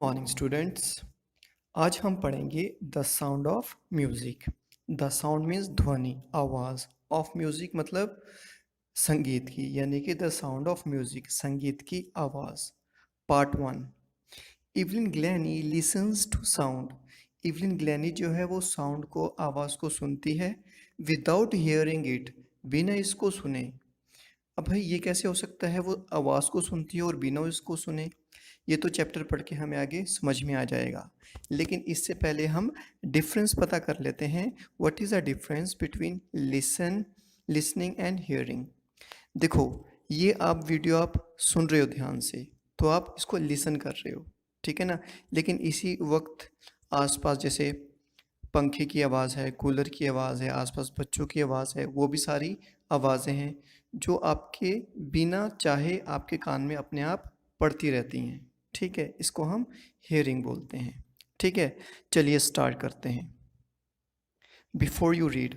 Morning students. आज हम पढ़ेंगे the sound of music. The sound means ध्वनि, आवाज़। ऑफ म्यूजिक मतलब संगीत की, यानी कि द साउंड ऑफ म्यूजिक, संगीत की आवाज़। Part one. Evelyn Glennie listens to sound. Evelyn Glennie जो है वो साउंड को, आवाज़ को सुनती है विदाउट हियरिंग इट, बिना इसको सुने। अब भाई ये कैसे हो सकता है, वो आवाज़ को सुनती है और बिना इसको सुने? ये तो चैप्टर पढ़ के हमें आगे समझ में आ जाएगा, लेकिन इससे पहले हम डिफरेंस पता कर लेते हैं। What is the difference between listening and hearing? देखो, ये आप वीडियो आप सुन रहे हो ध्यान से, तो आप इसको लिसन कर रहे हो, ठीक है ना। लेकिन इसी वक्त आसपास जैसे पंखे की आवाज़ है, कूलर की आवाज़ है, आसपास बच्चों की आवाज़ है, वो भी सारी आवाज़ें हैं जो आपके बिना चाहे आपके कान में अपने आप पड़ती रहती हैं, ठीक है। इसको हम हियरिंग बोलते हैं, ठीक है। चलिए स्टार्ट करते हैं। Before you read,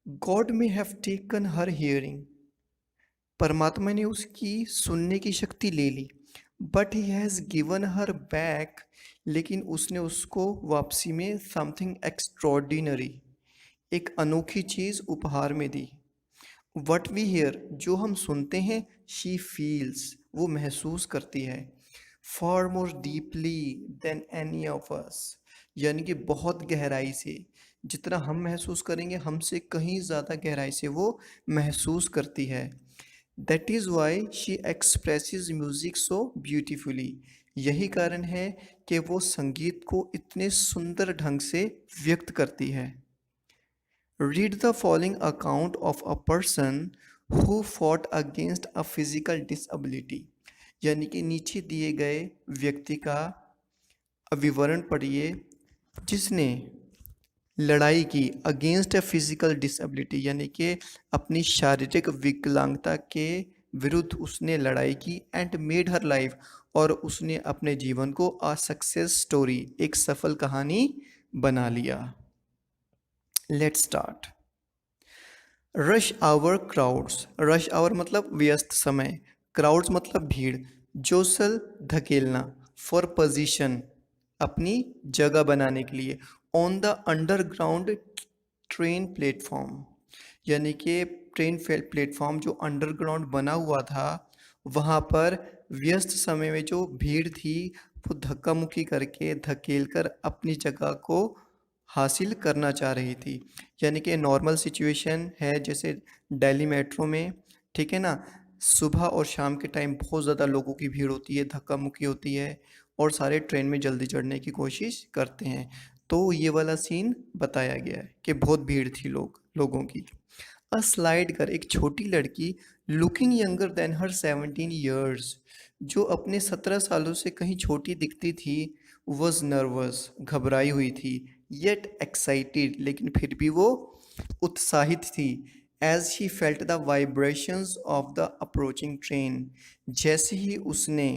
God may have taken her hearing. परमात्मा ने उसकी सुनने की शक्ति ले ली, but he has given her back, लेकिन उसने उसको वापसी में समथिंग एक्स्ट्रॉर्डिनरी, एक अनोखी चीज़ उपहार में दी। वट वी हेयर, जो हम सुनते हैं, शी फील्स, वो महसूस करती है। Far more deeply than any of us, यानी कि बहुत गहराई से, जितना हम महसूस करेंगे हमसे कहीं ज़्यादा गहराई से वो महसूस करती है। That is why she expresses music so beautifully, यही कारण है कि वो संगीत को इतने सुंदर ढंग से व्यक्त करती है। Read the following account of a person who fought against a physical disability। यानी कि नीचे दिए गए व्यक्ति का विवरण पढ़िए जिसने लड़ाई की अगेंस्ट अ फिजिकल डिसेबिलिटी, यानी कि अपनी शारीरिक विकलांगता के विरुद्ध उसने लड़ाई की। एंड मेड हर लाइफ, और उसने अपने जीवन को अ सक्सेस स्टोरी, एक सफल कहानी बना लिया। Let's start. Rush hour crowds, rush hour मतलब व्यस्त समय, क्राउड्स मतलब भीड़, जोसल धकेलना, फॉर पोजीशन अपनी जगह बनाने के लिए, on the underground train platform, यानी कि ट्रेन प्लेटफॉर्म जो अंडरग्राउंड बना हुआ था वहाँ पर व्यस्त समय में जो भीड़ थी वो धक्का मुक्की करके धकेल कर अपनी जगह को हासिल करना चाह रही थी। यानी कि नॉर्मल सिचुएशन है जैसे दिल्ली मेट्रो में, ठीक है ना, सुबह और शाम के टाइम बहुत ज़्यादा लोगों की भीड़ होती है, धक्का मुक्की होती है और सारे ट्रेन में जल्दी चढ़ने की कोशिश करते हैं। तो ये वाला सीन बताया गया है कि बहुत भीड़ थी लोगों की। अ स्लाइड कर, एक छोटी लड़की, लुकिंग यंगर देन हर 17 ईयर्स, जो अपने 17 सालों से कहीं छोटी दिखती थी, वॉज नर्वस, घबराई हुई थी, येट एक्साइटेड, लेकिन फिर भी वो उत्साहित थी। As he felt the vibrations of the approaching train, जैसे ही उसने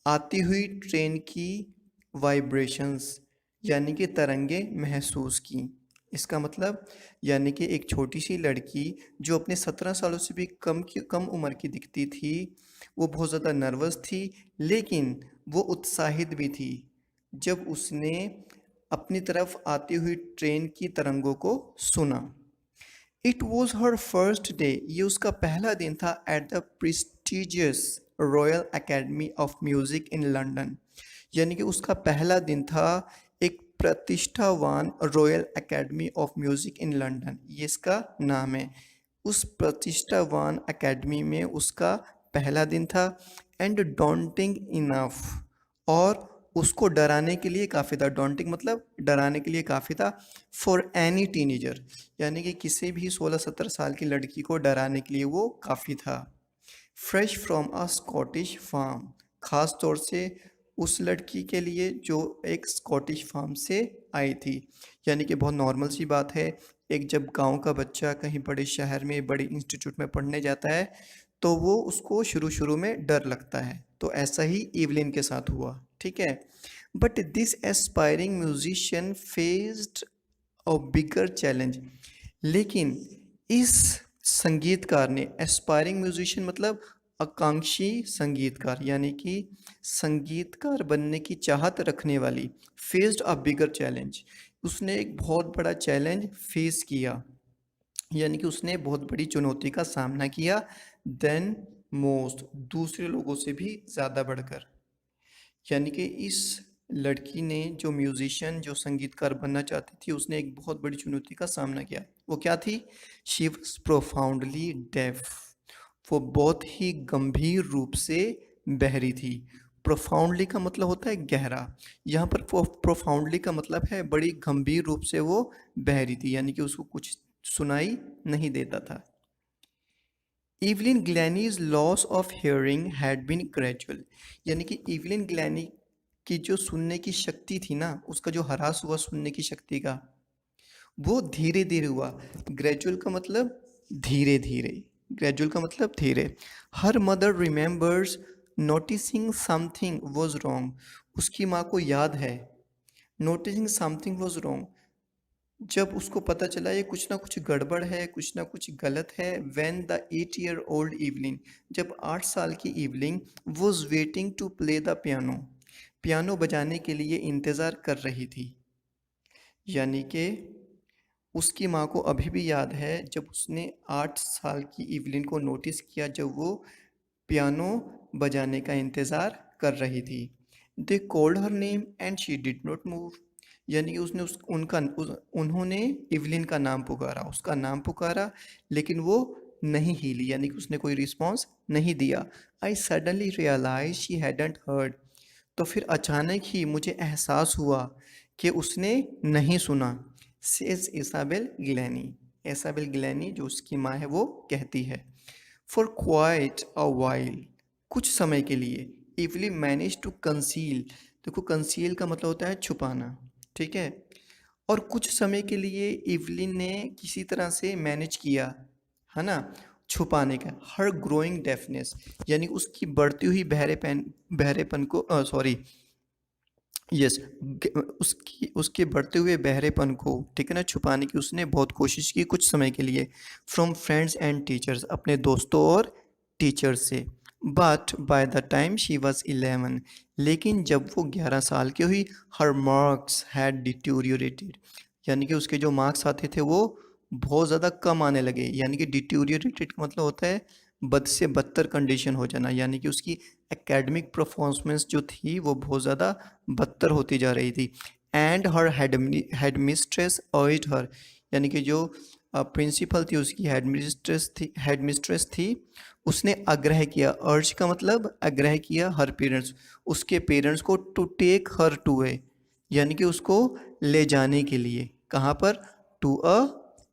आती हुई ट्रेन की वाइब्रेशंस यानी कि तरंगे महसूस की। इसका मतलब यानी कि एक छोटी सी लड़की जो अपने 17 सालों से भी कम उम्र की दिखती थी, वो बहुत ज़्यादा नर्वस थी, लेकिन वो उत्साहित भी थी जब उसने अपनी तरफ आती हुई ट्रेन की तरंगों को सुना। It was her first day, ये उसका पहला दिन था at the prestigious Royal Academy of Music in London, यानी कि उसका पहला दिन था एक प्रतिष्ठावान Royal Academy of Music in London, ये इसका नाम है। उस प्रतिष्ठावान एकेडमी में उसका पहला दिन था। एंड डॉन्टिंग इनफ, और उसको डराने के लिए काफ़ी था। डॉन्टिंग मतलब डराने के लिए काफ़ी था। फॉर एनी टीनेजर, यानी कि किसी भी 16-17 साल की लड़की को डराने के लिए वो काफ़ी था। Fresh from a Scottish farm, ख़ास तौर से उस लड़की के लिए जो एक स्कॉटिश फार्म से आई थी। यानी कि बहुत नॉर्मल सी बात है, एक जब गांव का बच्चा कहीं बड़े शहर में बड़े इंस्टीट्यूट में पढ़ने जाता है तो वो उसको शुरू शुरू में डर लगता है। तो ऐसा ही इवलिन के साथ हुआ, ठीक है। But this aspiring musician faced a bigger challenge, लेकिन इस संगीतकार ने, एस्पायरिंग म्यूजिशियन मतलब आकांक्षी संगीतकार यानी कि संगीतकार बनने की चाहत रखने वाली फेस्ड अ बिगर चैलेंज, उसने एक बहुत बड़ा चैलेंज फेस किया, यानी कि उसने बहुत बड़ी चुनौती का सामना किया देन मोस्ट, दूसरे लोगों से भी ज़्यादा बढ़कर। यानी कि इस लड़की ने जो म्यूजिशियन जो संगीतकार बनना चाहती थी उसने एक बहुत बड़ी चुनौती का सामना किया। वो क्या थी? She was profoundly deaf. वो बहुत ही गंभीर रूप से बहरी थी। प्रोफाउंडली का मतलब होता है गहरा, यहाँ पर प्रोफाउंडली का मतलब है बड़ी गंभीर रूप से वो बहरी थी, यानी कि उसको कुछ सुनाई नहीं देता था। Evelyn Glennie's loss of hearing had been gradual, यानी कि इवलिन ग्लैनी की जो सुनने की शक्ति थी ना, उसका जो ह्रास हुआ सुनने की शक्ति का, वो धीरे धीरे हुआ। ग्रेजुअल का मतलब धीरे धीरे, ग्रेजुअल का मतलब धीरे। Her mother remembers noticing something was wrong, उसकी माँ को याद है नोटिसिंग समथिंग वॉज रॉन्ग, जब उसको पता चला ये कुछ ना कुछ गड़बड़ है, कुछ ना कुछ गलत है। When the 8 year old Evelyn, जब 8 साल की Evelyn was waiting to play the piano, piano बजाने के लिए इंतज़ार कर रही थी। यानी कि उसकी माँ को अभी भी याद है जब उसने 8 साल की इवलिन को नोटिस किया जब वो पियानो बजाने का इंतज़ार कर रही थी। They called her name and she did not move, यानी कि उन्होंने इवलिन का नाम पुकारा, उसका नाम पुकारा, लेकिन वो नहीं हिली, यानी कि उसने कोई रिस्पॉन्स नहीं दिया। I suddenly realise she hadn't heard, तो फिर अचानक ही मुझे एहसास हुआ कि उसने नहीं सुना। सेज इसाबेल ग्लैनी, इसाबेल ग्लैनी जो उसकी माँ है वो कहती है। फॉर क्वाइट अ वाइल, कुछ समय के लिए, इवली मैनेज टू कंसील, देखो कंसील का मतलब होता है छुपाना, ठीक है। और कुछ समय के लिए इवलिन ने किसी तरह से मैनेज किया, है ना, छुपाने का हर ग्रोइंग डेफनेस, यानी उसकी बढ़ती हुई बहरेपन को सॉरी यस उसकी उसके बढ़ते हुए बहरेपन को, ठीक है ना, छुपाने की उसने बहुत कोशिश की कुछ समय के लिए। फ्रॉम फ्रेंड्स एंड टीचर्स, अपने दोस्तों और टीचर्स से। But by the time she was 11, लेकिन जब वो 11 साल की हुई, हर मार्क्स हैड डिटोरियोरेटेड, यानी कि उसके जो मार्क्स आते थे वो बहुत ज़्यादा कम आने लगे। यानी कि डिटोरियोरेटेड का मतलब होता है बद से बदतर कंडीशन हो जाना, यानी कि उसकी एकेडमिक परफॉर्मेंस जो थी वो बहुत ज़्यादा बदतर होती जा रही थी। And her headmistress urged her, यानी कि जो प्रिंसिपल थी उसकी हेड मिस्ट्रेस थी, उसने आग्रह किया। अर्ज का मतलब आग्रह किया हर पेरेंट्स, उसके पेरेंट्स को टू टेक हर टू ए, यानी कि उसको ले जाने के लिए कहाँ पर, टू अ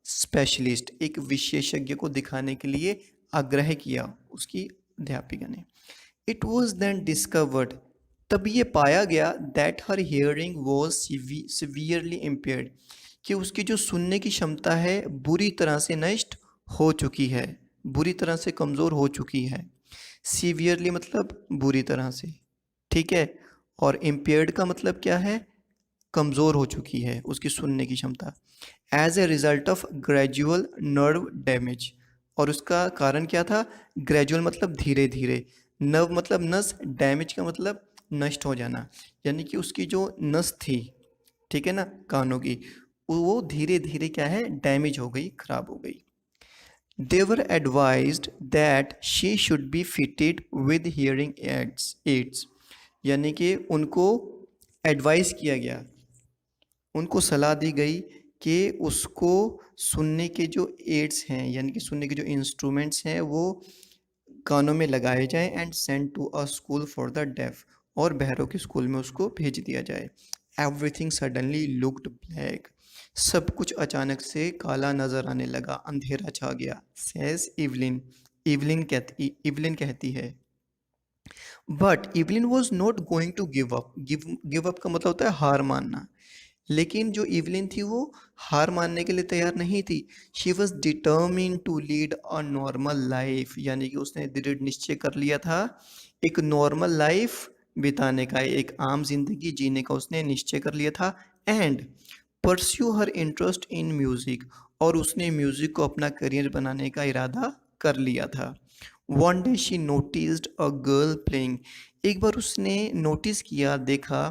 स्पेशलिस्ट, एक विशेषज्ञ को दिखाने के लिए आग्रह किया उसकी अध्यापिका ने। इट वॉज देन डिस्कवर्ड, तब ये पाया गया that her hearing was severely impaired, कि उसकी जो सुनने की क्षमता है बुरी तरह से नष्ट हो चुकी है, बुरी तरह से कमज़ोर हो चुकी है। सीवियरली मतलब बुरी तरह से, ठीक है। और इम्पेयर्ड का मतलब क्या है, कमज़ोर हो चुकी है उसकी सुनने की क्षमता। As a result of gradual nerve damage, और उसका कारण क्या था, ग्रेजुअल मतलब धीरे धीरे, नर्व मतलब नस, डैमेज का मतलब नष्ट हो जाना, यानी कि उसकी जो नस थी, ठीक है ना, कानों की, वो धीरे धीरे क्या है, डैमेज हो गई, खराब हो गई। They were advised that she should be fitted with hearing aids, यानी कि उनको एडवाइस किया गया, उनको सलाह दी गई कि उसको सुनने के जो एड्स हैं, यानी कि सुनने के जो इंस्ट्रूमेंट्स हैं वो कानों में लगाए जाएं and send to a school for the deaf, और बहरों के स्कूल में उसको भेज दिया जाए। एवरीथिंग सडनली लुक्ड ब्लैक, सब कुछ अचानक से काला नजर आने लगा, अंधेरा छा गया। सेज इवलिन, इवलिन कहती है। But Evelyn was not going to give up, give up का मतलब होता है हार मानना, लेकिन जो इवलिन थी वो हार मानने के लिए तैयार नहीं थी। She was determine to lead a normal life, यानी कि उसने दृढ़ निश्चय कर लिया था एक नॉर्मल लाइफ बिताने का, एक आम जिंदगी जीने का उसने निश्चय कर लिया था। And pursue her interest in music, और उसने म्यूजिक को अपना करियर बनाने का इरादा कर लिया था। One day she noticed a girl playing. एक बार उसने नोटिस किया, देखा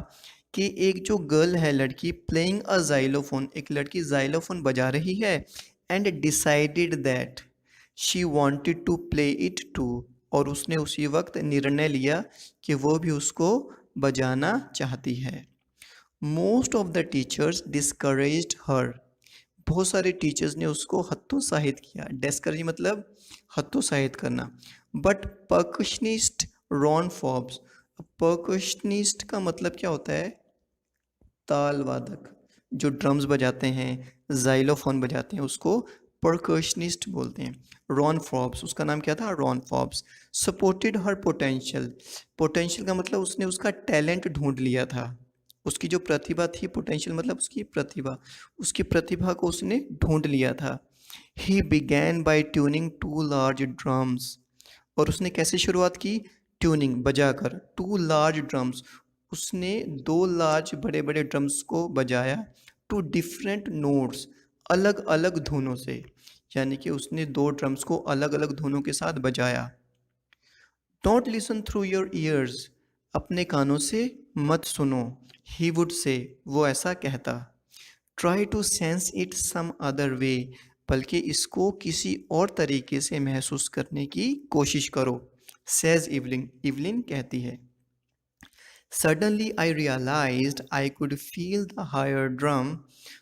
कि एक जो गर्ल है, लड़की, प्लेइंग अ जाइलोफोन, एक लड़की जाइलोफोन बजा रही है, and decided that she wanted to play it too, और उसने उसी वक्त निर्णय लिया कि वो भी उसको बजाना चाहती है। Most of the teachers discouraged her. बहुत सारे टीचर्स ने उसको हतोत्साहित किया। डिस्करेज मतलब हतोत्साहित करना। But percussionist Ron Forbes, percussionist का मतलब क्या होता है? ताल वादक, जो ड्रम्स बजाते हैं, जाइलोफोन बजाते हैं, उसको परकशनिस्ट बोलते हैं। रॉन फॉर्ब्स, उसका नाम क्या था? Ron Forbes. सपोर्टेड हर पोटेंशियल, पोटेंशियल का मतलब उसने उसका टैलेंट ढूंढ लिया था, उसकी जो प्रतिभा थी, पोटेंशियल मतलब उसकी प्रतिभा, उसकी प्रतिभा को उसने ढूंढ लिया था। He began by tuning to large drums, और उसने कैसे शुरुआत की? ट्यूनिंग, बजाकर, टू लार्ज ड्रम्स, उसने दो लार्ज बड़े बड़े ड्रम्स को बजाया, टू डिफरेंट नोट्स, अलग अलग धुनों से, यानी कि उसने दो ड्रम्स को अलग अलग धुनों के साथ बजाया। Don't listen through your ears, अपने कानों से मत सुनो। ही वुड से, वो ऐसा कहता। Try to sense it some other way, बल्कि इसको किसी और तरीके से महसूस करने की कोशिश करो। सेज इवलिन, इवलिन कहती है। Suddenly I realised I could feel the higher drum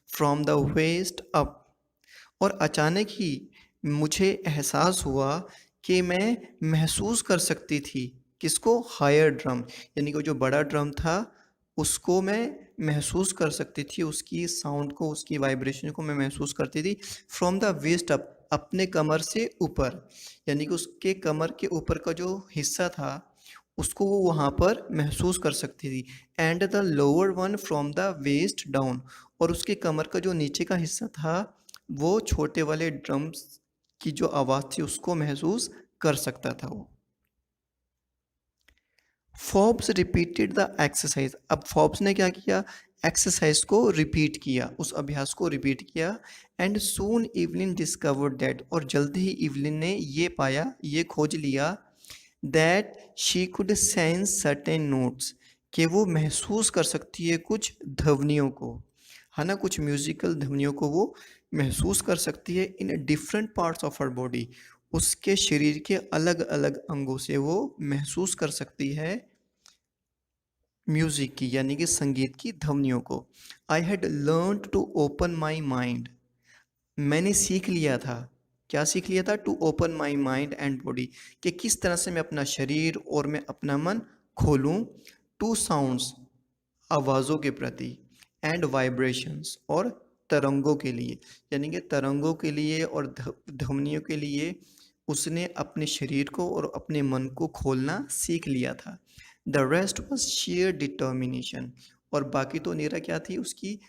from the waist up, और अचानक ही मुझे एहसास हुआ कि मैं महसूस कर सकती थी, किसको? हायर ड्रम, यानी कि वो जो बड़ा ड्रम था उसको मैं महसूस कर सकती थी, उसकी साउंड को, उसकी वाइब्रेशन को मैं महसूस करती थी। फ्रॉम द वेस्ट अप, अपने कमर से ऊपर, यानी कि उसके कमर के ऊपर का जो हिस्सा था उसको वो वहाँ पर महसूस कर सकती थी। And the lower one from the waist down, और उसके कमर का जो नीचे का हिस्सा था वो छोटे वाले ड्रम्स की जो आवाज़ थी उसको महसूस कर सकता था वो। फोर्ब्स रिपीटेड द एक्सरसाइज, अब फोर्ब्स ने क्या किया? एक्सरसाइज को रिपीट किया, उस अभ्यास को रिपीट किया। And soon Evelyn discovered that, और जल्दी ही इवलिन ने ये पाया, ये खोज लिया, that she could sense certain notes, कि वो महसूस कर सकती है कुछ ध्वनियों को, है ना, कुछ म्यूजिकल ध्वनियों को वो महसूस कर सकती है। In different parts of her body, उसके शरीर के अलग अलग अंगों से वो महसूस कर सकती है म्यूजिक की, यानी कि संगीत की ध्वनियों को। I had learn to open my mind, मैंने सीख लिया था। क्या सीख लिया था? To open my mind and body, कि किस तरह से मैं अपना शरीर और मैं अपना मन खोलूं टू साउंड्स, आवाज़ों के प्रति, एंड वाइब्रेशंस, और तरंगों के लिए, यानी कि तरंगों के लिए और ध्वनियों के लिए उसने अपने शरीर को और अपने मन को खोलना सीख लिया था। The rest was share determination, और बाकी तो नीरा क्या थी? उसकी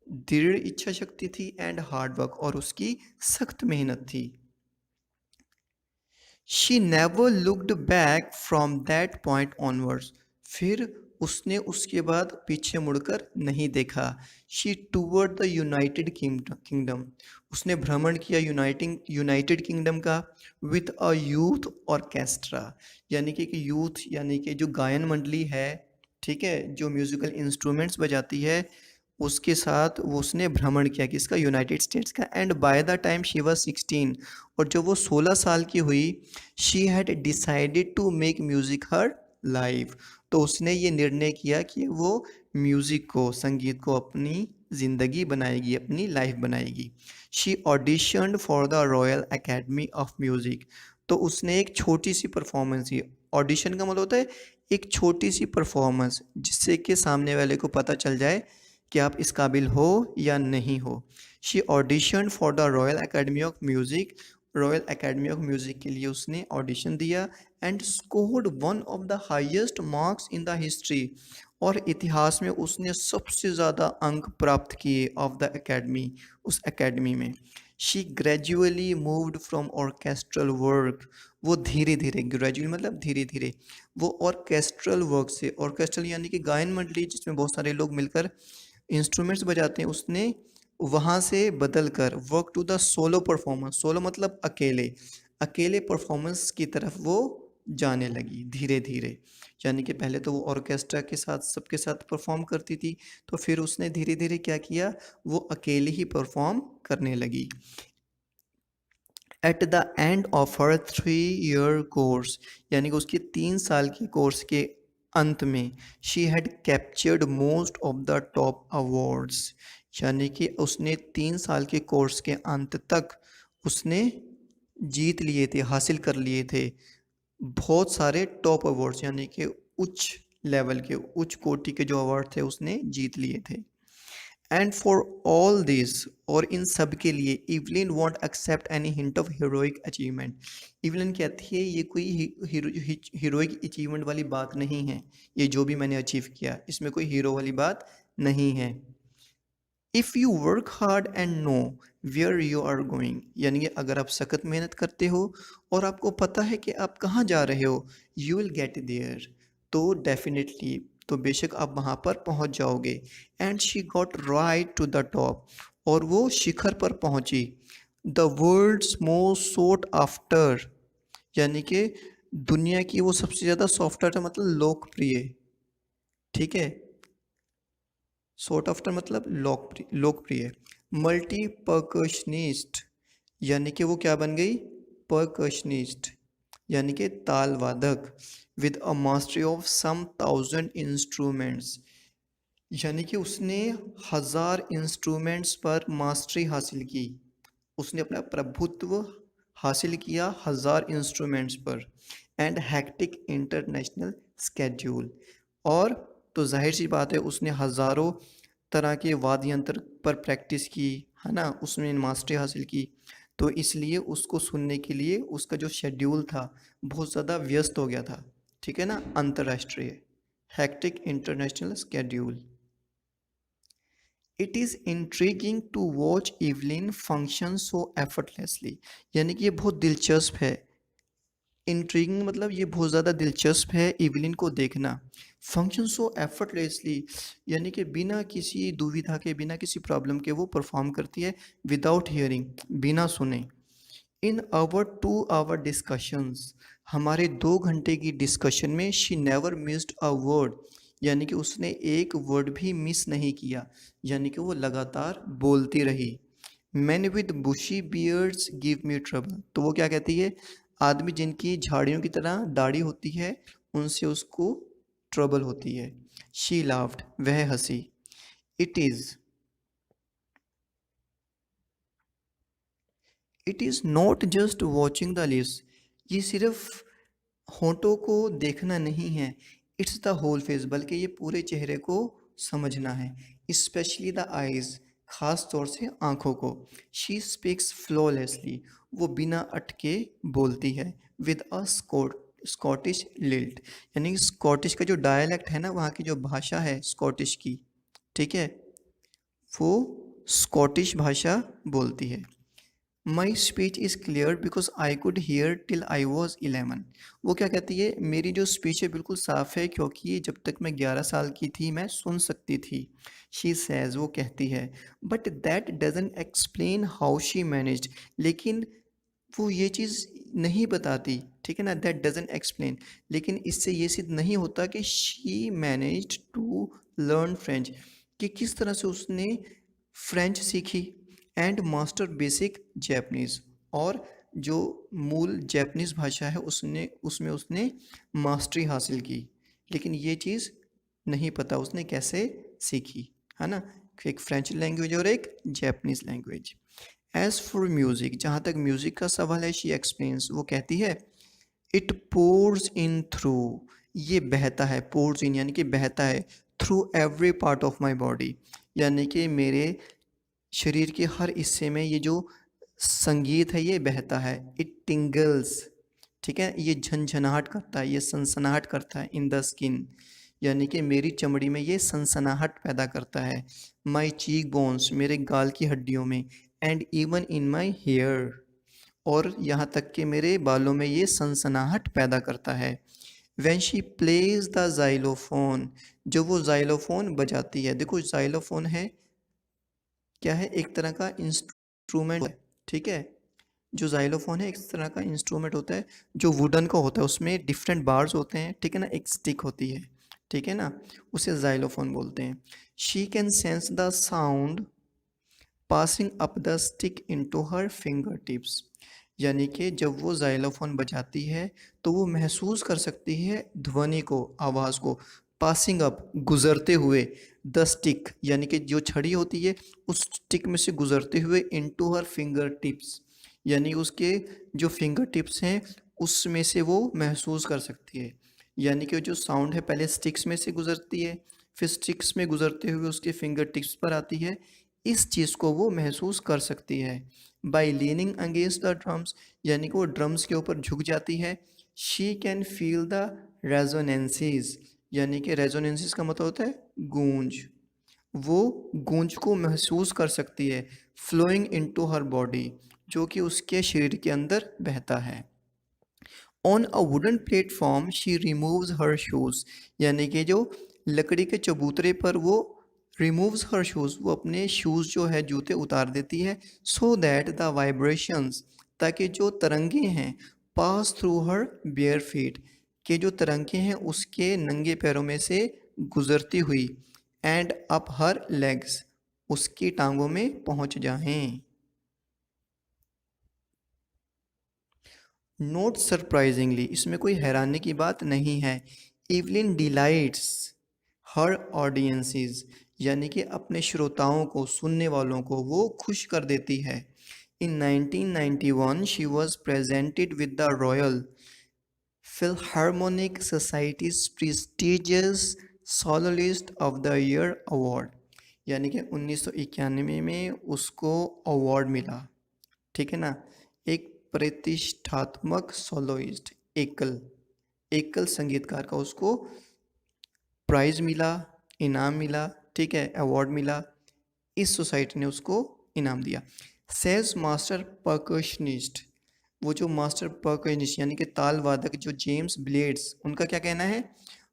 दृढ़ इच्छा शक्ति थी, एंड हार्ड वर्क, और उसकी सख्त मेहनत थी। She never looked back from that point onwards, फिर उसने उसके बाद पीछे मुड़कर नहीं देखा। She toward the United kingdom, उसने भ्रमण किया यूनाइटेड किंगडम का, विथ अ यूथ ऑर्केस्ट्रा, यानी कि यूथ, यानी कि जो गायन मंडली है, ठीक है, जो म्यूजिकल इंस्ट्रूमेंट्स बजाती है, उसके साथ वो उसने भ्रमण किया, किसका? यूनाइटेड स्टेट्स का। And by the time she was 16, और जब वो 16 साल की हुई, she had decided to make music her life, तो उसने ये निर्णय किया कि वो म्यूजिक को, संगीत को अपनी ज़िंदगी बनाएगी, अपनी लाइफ बनाएगी। She auditioned for the Royal Academy of music, तो उसने एक छोटी सी परफॉर्मेंस की। ऑडिशन का मतलब होता है एक छोटी सी परफॉर्मेंस, जिससे कि सामने वाले को पता चल जाए कि आप इस काबिल हो या नहीं हो। She audition for the Royal Academy of music, royal Academy of music के लिए उसने ऑडिशन दिया, and scored one of the highest marks in the history, और इतिहास में उसने सबसे ज़्यादा अंक प्राप्त किए ऑफ द एकेडमी, उस एकेडमी में। She gradually moved from orchestral work, वो धीरे धीरे, ग्रेजुअली मतलब धीरे धीरे, वो ऑर्केस्ट्रल वर्क से, ऑर्केस्ट्रल यानी कि गायन मंडली जिसमें बहुत सारे लोग मिलकर इंस्ट्रूमेंट्स बजाते हैं, उसने वहाँ से बदल कर work to the solo performance, solo मतलब अकेले, अकेले परफॉर्मेंस की तरफ वो जाने लगी धीरे धीरे। यानी कि पहले तो वो ऑर्केस्ट्रा के साथ सबके साथ परफॉर्म करती थी, तो फिर उसने धीरे धीरे क्या किया, वो अकेले ही परफॉर्म करने लगी। Eight the end of her 3 year course, यानी कि उसके 3 साल के कोर्स के अंत में, she had captured most of the top awards, यानी कि उसने 3 साल के कोर्स के अंत तक उसने जीत लिए थे, हासिल कर लिए थे बहुत सारे टॉप अवार्ड्स, यानी कि उच्च लेवल के, उच्च कोटि के जो अवार्ड थे उसने जीत लिए थे। एंड फॉर ऑल दिस, और इन सब के लिए, Evelyn won't accept any hint of heroic achievement. Evelyn कहती है ये कोई हीरोइक अचीवमेंट वाली बात नहीं है, ये जो भी मैंने अचीव किया इसमें कोई हीरो वाली बात नहीं है। If you work hard and know where you are going, यानी कि अगर आप सख्त मेहनत करते हो और आपको पता है कि आप कहाँ जा रहे हो, यू विल गेट देयर, तो डेफिनेटली, तो बेशक आप वहाँ पर पहुँच जाओगे। And she got right to the top, और वो शिखर पर पहुँची। The world's most sought after, यानी कि दुनिया की वो सबसे ज़्यादा सॉफ्टवेयर मतलब लोकप्रिय, ठीक है, सोट आफ्टर मतलब लोकप्रिय। मल्टी परकशनिस्ट, यानी कि वो क्या बन गई, परकशनिस्ट, यानी कि ताल वादक। With a mastery of some 1000 instruments, यानी कि उसने 1000 इंस्ट्रूमेंट्स पर मास्टरी हासिल की, उसने अपना प्रभुत्व हासिल किया 1000 इंस्ट्रूमेंट्स पर। एंड हैक्टिक इंटरनेशनल स्केड्यूल, और तो जाहिर सी बात है उसने हज़ारों तरह के वाद्य यंत्र पर प्रैक्टिस की, है ना, उसने मास्टरी हासिल की, तो इसलिए उसको सुनने के लिए उसका जो शेड्यूल था बहुत ज़्यादा व्यस्त हो गया था, ठीक है ना, अंतर्राष्ट्रीय, hectic international schedule. It is intriguing to watch Evelyn function so effortlessly, यानी कि ये बहुत दिलचस्प है। इंट्रीगिंग मतलब ये बहुत ज़्यादा दिलचस्प है इवलिन को देखना। फंक्शन सो एफर्टलेसली, यानी कि बिना किसी दुविधा के, बिना किसी प्रॉब्लम के वो परफॉर्म करती है, विदाउट हियरिंग, बिना सुने। इन आवर 2 hour डिस्कशंस, हमारे 2 घंटे की डिस्कशन में, she never missed a word, यानी कि उसने एक वर्ड भी मिस नहीं किया, यानी कि वो लगातार बोलती रही। Man with bushy beards give me trouble, तो वो क्या कहती है, आदमी जिनकी झाड़ियों की तरह दाढ़ी होती है उनसे उसको ट्रबल होती है। शी लाफ्ड, वह हंसी। It is, it is not just watching the lips, ये सिर्फ होंठों को देखना नहीं है, इट्स द होल फेस, बल्कि ये पूरे चेहरे को समझना है। स्पेशली द आइज़, खास तौर से आँखों को। शी स्पीक्स फ्लॉलेसली, वो बिना अटके बोलती है। विद अ स्कॉटिश लिल्ट, यानी स्कॉटिश का जो डायलेक्ट है ना, वहाँ की जो भाषा है स्कॉटिश की, ठीक है, वो स्कॉटिश भाषा बोलती है। My speech is clear because I could hair till I was 11, वो क्या कहती है, मेरी जो स्पीच है बिल्कुल साफ़ है क्योंकि जब तक मैं 11 साल की थी मैं सुन सकती थी। शी सेज, वो कहती है। But that doesn't explain how she managed, लेकिन वो ये चीज़ नहीं बताती, ठीक है ना, दैट डजेंट एक्सप्लेन, लेकिन इससे ये सिद्ध नहीं होता कि she managed to learn French, कि किस तरह से उसने फ्रेंच सीखी। एंड मास्टर बेसिक जैपनीज़, और जो मूल जैपनीज़ भाषा है उसने उसमें उसने मास्टरी हासिल की, लेकिन ये चीज़ नहीं पता उसने कैसे सीखी, है ना, एक फ्रेंच लैंग्वेज और एक Japanese language. As for music, जहाँ तक म्यूज़िक का सवाल है, शी एक्सप्लेन्स, वो कहती है, इट पोर्स इन थ्रू, ये बहता है, पोर्स इन यानी कि बहता है, through every part of my body, यानी कि मेरे शरीर के हर हिस्से में ये जो संगीत है ये बहता है। इट टिंगल्स, ठीक है, ये झनझनाहट करता है, ये सनसनाहट करता है। इन द स्किन, यानी कि मेरी चमड़ी में ये सनसनाहट पैदा करता है। माई चीक बोन्स, मेरे गाल की हड्डियों में। And even in my hair, और यहाँ तक कि मेरे बालों में ये सनसनाहट पैदा करता है। When she plays the xylophone, जो वो जाइलोफोन बजाती है, देखो जाइलोफोन है क्या है, एक तरह का इंस्ट्रूमेंट है, ठीक है, जो ज़ाइलोफ़ोन है एक तरह का इंस्ट्रूमेंट होता है जो वुडन का होता है, उसमें डिफरेंट बार्स होते हैं, ठीक है ना? एक स्टिक होती है, ठीक है ना? उसे ज़ाइलोफ़ोन बोलते हैं। She can sense the sound passing up the stick into her finger tips. यानी कि जब वो ज़ाइलोफ़ोन बजाती है तो वो महसूस कर सकती है ध्वनि को, आवाज़ को, पासिंग अप गुज़रते हुए, द स्टिक यानी कि जो छड़ी होती है उस स्टिक में से गुज़रते हुए इनटू हर फिंगर टिप्स, यानी उसके जो फिंगर टिप्स हैं उसमें से वो महसूस कर सकती है। यानी कि जो साउंड है पहले स्टिक्स में से गुज़रती है, फिर स्टिक्स में गुज़रते हुए उसके फिंगर टिप्स पर आती है। इस चीज़ को वो महसूस कर सकती है। By leaning against the drums, यानी कि वो ड्रम्स के ऊपर झुक जाती है। She can feel the resonances, यानी कि रेजोनेंसेस का मतलब होता है गूंज। वो गूंज को महसूस कर सकती है, फ्लोइंग इनटू हर बॉडी, जो कि उसके शरीर के अंदर बहता है। On a wooden platform she removes her shoes, यानी कि जो लकड़ी के चबूतरे पर वो रिमूव्स हर शूज़, वो अपने शूज़ जो है जूते उतार देती है। सो दैट द वाइब्रेशंस, ताकि जो तरंगे हैं पास थ्रू हर बेयर फीट, के जो तरंगे हैं उसके नंगे पैरों में से गुजरती हुई, एंड अप हर लेग्स, उसकी टांगों में पहुंच जाएं। नोट सरप्राइजिंगली, इसमें कोई हैरानी की बात नहीं है। इवलिन डिलाइट्स हर ऑडियंसेस, यानी कि अपने श्रोताओं को, सुनने वालों को वो खुश कर देती है। In 1991 she was presented with the Royal Philharmonic Society's prestigious soloist of the year award, यानी कि 1991 में उसको अवार्ड मिला, ठीक है ना? एक प्रतिष्ठात्मक सोलोइस्ट, एकल एकल संगीतकार का उसको प्राइज मिला, इनाम मिला, ठीक है, अवार्ड मिला। इस सोसाइटी ने उसको इनाम दिया। सेज मास्टर परकशनिस्ट, वो जो मास्टर परकशनिस्ट यानी कि ताल वादक जो जेम्स ब्लेड्स, उनका क्या कहना है?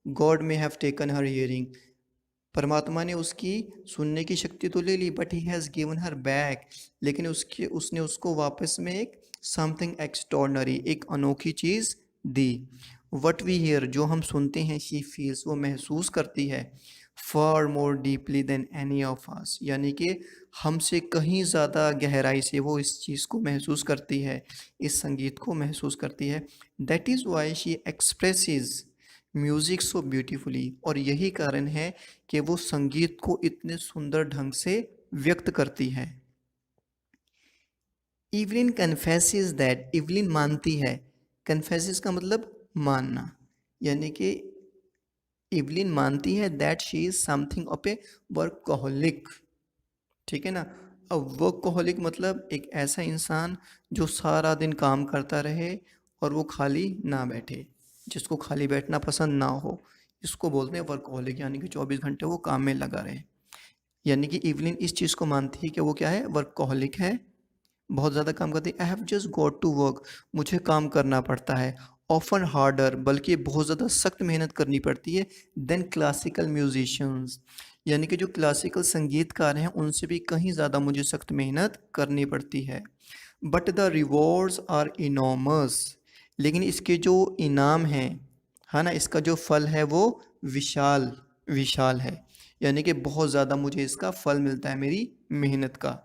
गॉड में हैव टेकन हर हियरिंग, परमात्मा ने उसकी सुनने की शक्ति तो ले ली, but he has given her back, लेकिन उसने उसको वापस में एक समथिंग एक्स्ट्रॉर्डनरी, एक अनोखी चीज़ दी। वट वी हियर, जो हम सुनते हैं, शी फील्स, वो महसूस करती है, far more deeply than any of us, यानी कि हमसे कहीं ज़्यादा गहराई से वो इस चीज़ को महसूस करती है, इस संगीत को महसूस करती है। That is why she expresses music so beautifully, और यही कारण है कि वो संगीत को इतने सुंदर ढंग से व्यक्त करती है। इवलिन कन्फेसिस दैट, इवलिन मानती है, कन्फेसिस का मतलब मानना, यानी कि इवलिन मानती है that she is something of A workaholic, ठीक है ना? अब वर्कहोलिक मतलब एक ऐसा इंसान जो सारा दिन काम करता रहे और वो खाली ना बैठे, जिसको खाली बैठना पसंद ना हो, इसको बोलते हैं वर्कहोलिक, यानी कि 24 घंटे वो काम में लगा रहे। यानी कि इवलिन इस चीज़ को मानती है कि वो क्या है? वर्कहोलिक है, बहुत ज़्यादा काम करती है। I have just got to work, मुझे काम करना पड़ता है। ऑफन हार्डर, बल्कि बहुत ज़्यादा सख्त मेहनत करनी पड़ती है, देन क्लासिकल म्यूजिशियंस, यानी कि जो क्लासिकल संगीतकार हैं उनसे भी कहीं ज़्यादा मुझे सख्त मेहनत करनी पड़ती है। But the rewards are enormous, लेकिन इसके जो इनाम हैं, है ना, इसका जो फल है वो विशाल विशाल है, यानी कि बहुत ज़्यादा मुझे इसका फल मिलता है मेरी मेहनत का।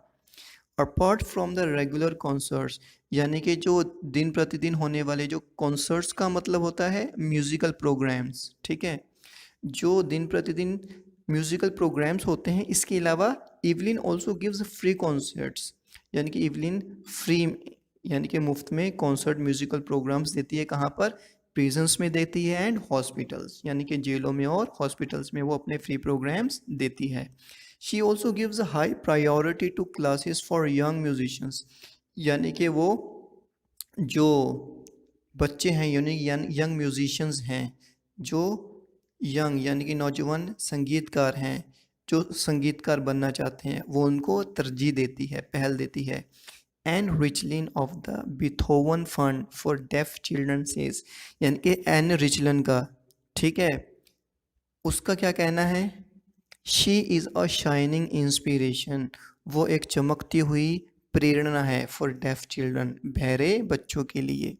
Apart from the regular concerts, यानी कि जो दिन प्रतिदिन होने वाले जो कॉन्सर्ट्स का मतलब होता है म्यूज़िकल प्रोग्राम्स, ठीक है? जो दिन प्रतिदिन म्यूज़िकल प्रोग्राम्स होते हैं, इसके अलावा Evelyn also gives free concerts, यानी कि इवलिन फ्री, यानी कि मुफ्त में कॉन्सर्ट म्यूज़िकल प्रोग्राम्स देती है। कहाँ पर? प्रिजन्स में देती है, एंड हॉस्पिटल्स, यानी कि जेलों में और हॉस्पिटल्स में वो अपने फ्री प्रोग्राम्स देती है। She also gives a high priority to classes for young musicians, यानी कि वो जो बच्चे हैं, यानी यंग म्यूजिशियंस हैं, जो यंग यानी कि नौजवान संगीतकार हैं, जो संगीतकार बनना चाहते हैं, वो उनको तरजीह देती है, पहल देती है। Ann Richlin of the Beethoven fund for deaf children says, यानी कि एन रिचलन का, ठीक है, उसका क्या कहना है? She is a shining inspiration, वो एक चमकती हुई प्रेरणा है फॉर डेफ चिल्ड्रन, बहरे बच्चों के लिए।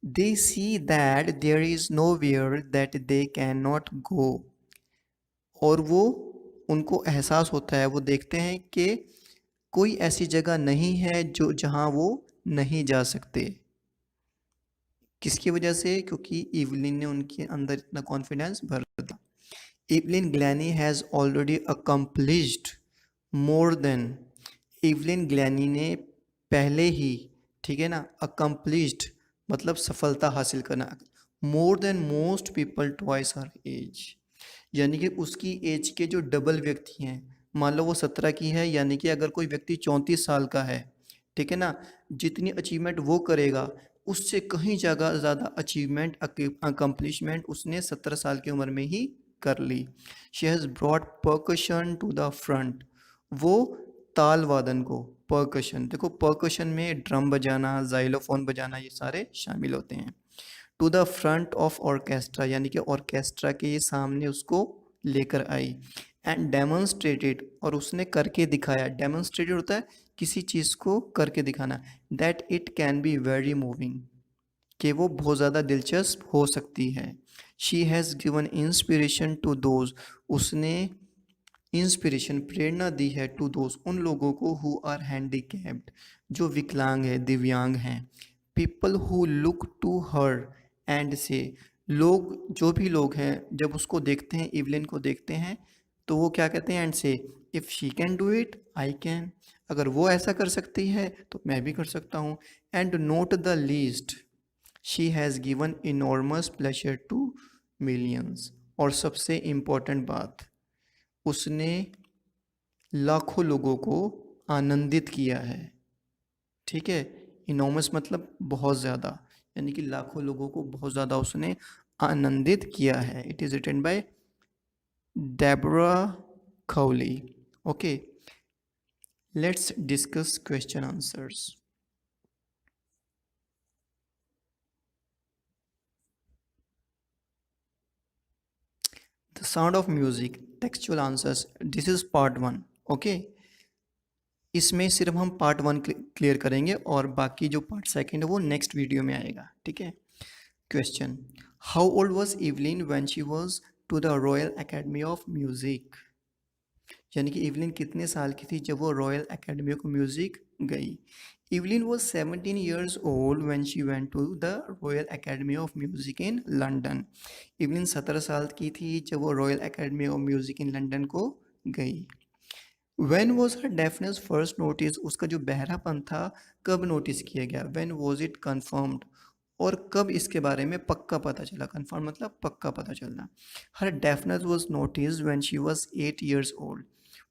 They see that there is nowhere that they can not go, और वो उनको एहसास होता है, वो देखते हैं कि कोई ऐसी जगह नहीं है जो जहाँ वो नहीं जा सकते। किसकी वजह से? क्योंकि इवलिन ने उनके अंदर इतना कॉन्फिडेंस भर दिया। Evelyn Glennie has already accomplished more than, Evelyn Glennie ने पहले ही, ठीक है ना, अकम्प्लिश्ड मतलब सफलता हासिल करना, more than most people twice her age, यानी कि उसकी एज के जो डबल व्यक्ति हैं, मान लो वो 17 की है, यानी कि अगर कोई व्यक्ति 34 साल का है, ठीक है ना, जितनी अचीवमेंट वो करेगा उससे कहीं जगह ज़्यादा अचीवमेंट अकम्पलिशमेंट उसने 17 साल की उम्र में ही कर ली। She has brought percussion to the front, वो ताल वादन को, परकशन, देखो परकशन में ड्रम बजाना, जाइलोफोन बजाना, ये सारे शामिल होते हैं। To the front of orchestra, यानी कि ऑर्केस्ट्रा के सामने उसको लेकर आई। एंड डेमोन्स्ट्रेटेड, और उसने करके दिखाया। डेमोन्स्ट्रेटेड होता है किसी चीज़ को करके दिखाना। That it can be very moving, कि वो बहुत ज़्यादा दिलचस्प हो सकती है। She has given inspiration to those, उसने इंस्पिरेशन प्रेरणा दी है टू दोज उन लोगों को हु आर हैंडीकैप्ड, जो विकलांग है, दिव्यांग हैं। People who look to her and see, लोग, जो भी लोग हैं जब उसको देखते हैं, इवलिन को देखते हैं, तो वो क्या कहते हैं? एंड से, if she can do it I can, अगर वो ऐसा कर सकती है तो मैं भी कर सकता हूँ। And not the least, she has given enormous pleasure to millions, और सबसे इम्पोर्टेंट बात, उसने लाखों लोगों को आनंदित किया है। ठीक है, इनॉर्मस मतलब बहुत ज़्यादा, यानी कि लाखों लोगों को बहुत ज़्यादा उसने आनंदित किया है। It is written by Deborah Cowley. Okay, let's discuss question answers. The sound of music, textual answers, this is part 1। ओके, इसमें सिर्फ हम पार्ट 1 क्लियर करेंगे और बाकी जो पार्ट 2 है वो नेक्स्ट वीडियो में आएगा। ठीक है। Question, how old was Evelyn when she was to the Royal Academy of Music, यानी कि इवलिन कितने साल की थी जब वो रॉयल एकेडमी ऑफ म्यूजिक गई? Evelyn was 17 years old when she went to the Royal Academy of Music in London. Evelyn 17 साल की थी जब वो Royal Academy of Music in London को गई। When was her deafness first noticed? उसका जो बहरापन था कब नोटिस किया गया? When was it confirmed? और कब इसके बारे में पक्का पता चला? कन्फर्म मतलब पक्का पता चलना। Her deafness was noticed when she was 8 years old.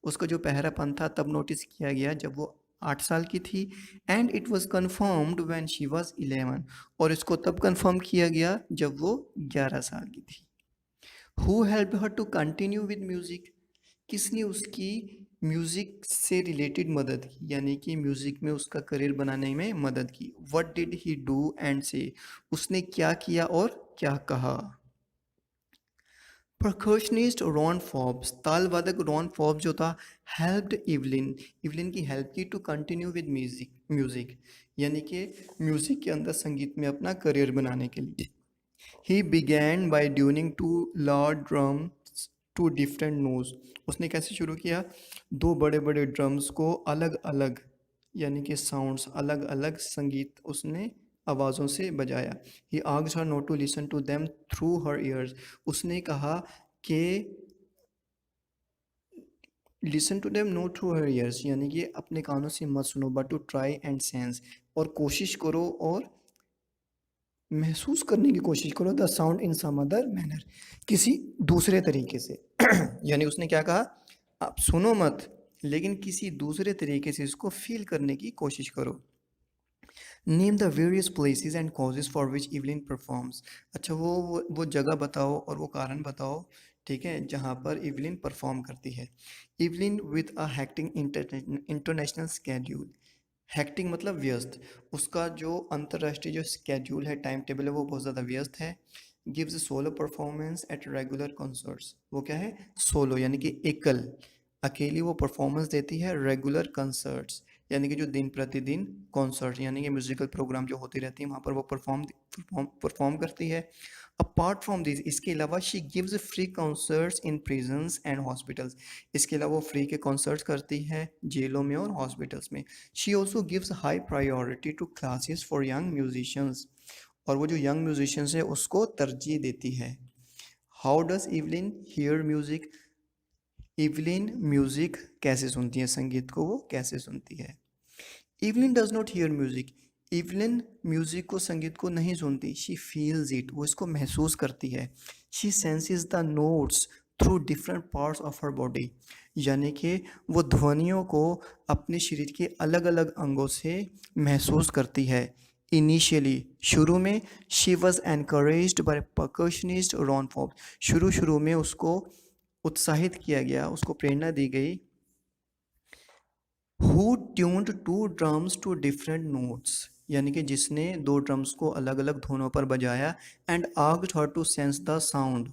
उसका जो बहरापन था तब नोटिस किया गया जब वो 8 साल की थी। And it was confirmed when she was 11. और इसको तब कन्फर्म किया गया जब वो 11 साल की थी। Who helped her to continue with music? किसने उसकी म्यूज़िक से रिलेटेड मदद की, यानी कि म्यूज़िक में उसका करियर बनाने में मदद की? What did he do and से, उसने क्या किया और क्या कहा? परकशनिस्ट रॉन फॉब्स, ताल वादक रॉन फॉब्स जो था, हेल्प्ड इवलिन, इवलिन की हेल्प की टू कंटिन्यू विद म्यूज़िक, यानी कि म्यूज़िक के अंदर संगीत में अपना करियर बनाने के लिए। He began by tuning to large drums to different notes, उसने कैसे शुरू किया? दो बड़े बड़े ड्रम्स को अलग अलग, यानी कि साउंड्स अलग अलग संगीत उसने आवाज़ों से बजाया। He asked her not to listen to them through her ears, उसने कहा कि listen to them not through her ears, यानी कि अपने कानों से मत सुनो, but to try and sense, और कोशिश करो और महसूस करने की कोशिश करो, the sound in some other manner, किसी दूसरे तरीके से। यानी उसने क्या कहा? आप सुनो मत, लेकिन किसी दूसरे तरीके से इसको फील करने की कोशिश करो। Name the various places and causes for which Evelyn performs, अच्छा वो जगह बताओ और वो कारण बताओ, ठीक है, जहाँ पर इवलिन परफॉर्म करती है। Evelyn with a hectic international schedule, hectic मतलब व्यस्त, उसका जो अंतर्राष्ट्रीय जो स्केड्यूल है, टाइम टेबल है, वो बहुत ज़्यादा व्यस्त है। Gives solo performance at regular concerts, वो क्या है? सोलो, यानी कि एकल, अकेली वो परफॉर्मेंस देती है रेगुलर कंसर्ट्स यानी कि जो दिन प्रतिदिन कॉन्सर्ट यानी कि म्यूजिकल प्रोग्राम जो होती रहती है वहाँ पर वो परफॉर्म करती है। अपार्ट फ्रॉम दिस, इसके अलावा she gives free concerts in prisons and hospitals. इसके अलावा वो फ्री के कॉन्सर्ट्स करती है जेलों में और हॉस्पिटल्स में। She also gives high priority to classes for young musicians, और वो जो यंग म्यूजिशियंस है उसको तरजीह देती है। How does Evelyn here music? Evelyn music कैसे सुनती है, संगीत को वो कैसे सुनती है? Evelyn does not here music. Evelyn music को, संगीत को नहीं सुनती। शी फील्स इट, वो इसको महसूस करती है। She senses the notes through different parts of her body, यानी कि वो ध्वनियों को अपने शरीर के अलग अलग अंगों से महसूस करती है। इनिशियली, शुरू में, she was encouraged by percussionist Ron Forbes. शुरू में उसको उत्साहित किया गया, उसको प्रेरणा दी गई। Who tuned two drums to different notes, यानी कि जिसने दो ड्रम्स को अलग अलग धुनों पर बजाया। And asked her to sense the sound,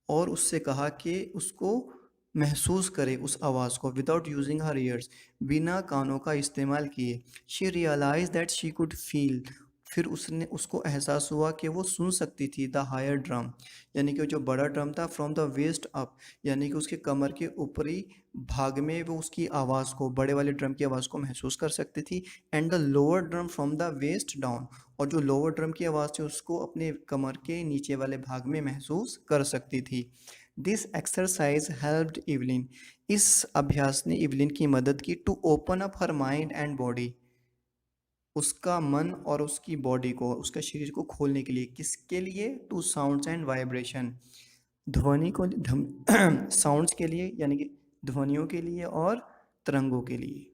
और उससे कहा कि उसको महसूस करे उस आवाज़ को। विदाउट यूजिंग हर ईयर्स, बिना कानों का इस्तेमाल किए। She realise that she could feel, फिर उसने उसको एहसास हुआ कि वो सुन सकती थी द हायर ड्रम, यानी कि जो बड़ा ड्रम था, फ्रॉम द वेस्ट अप, यानी कि उसके कमर के ऊपरी भाग में वो उसकी आवाज़ को, बड़े वाले ड्रम की आवाज़ को महसूस कर सकती थी। And the lower drum from the waist down, और जो लोअर ड्रम की आवाज़ थी उसको अपने कमर के नीचे वाले भाग में महसूस कर सकती थी। दिस एक्सरसाइज हेल्प्ड इवलिन, इस अभ्यास ने इवलिन की मदद की to open up her mind and body, उसका मन और उसकी बॉडी को, उसका शरीर को खोलने के लिए। किसके लिए? टू साउंड्स एंड वाइब्रेशन, ध्वनि को, साउंड्स के लिए, यानी कि ध्वनियों के लिए और तरंगों के लिए।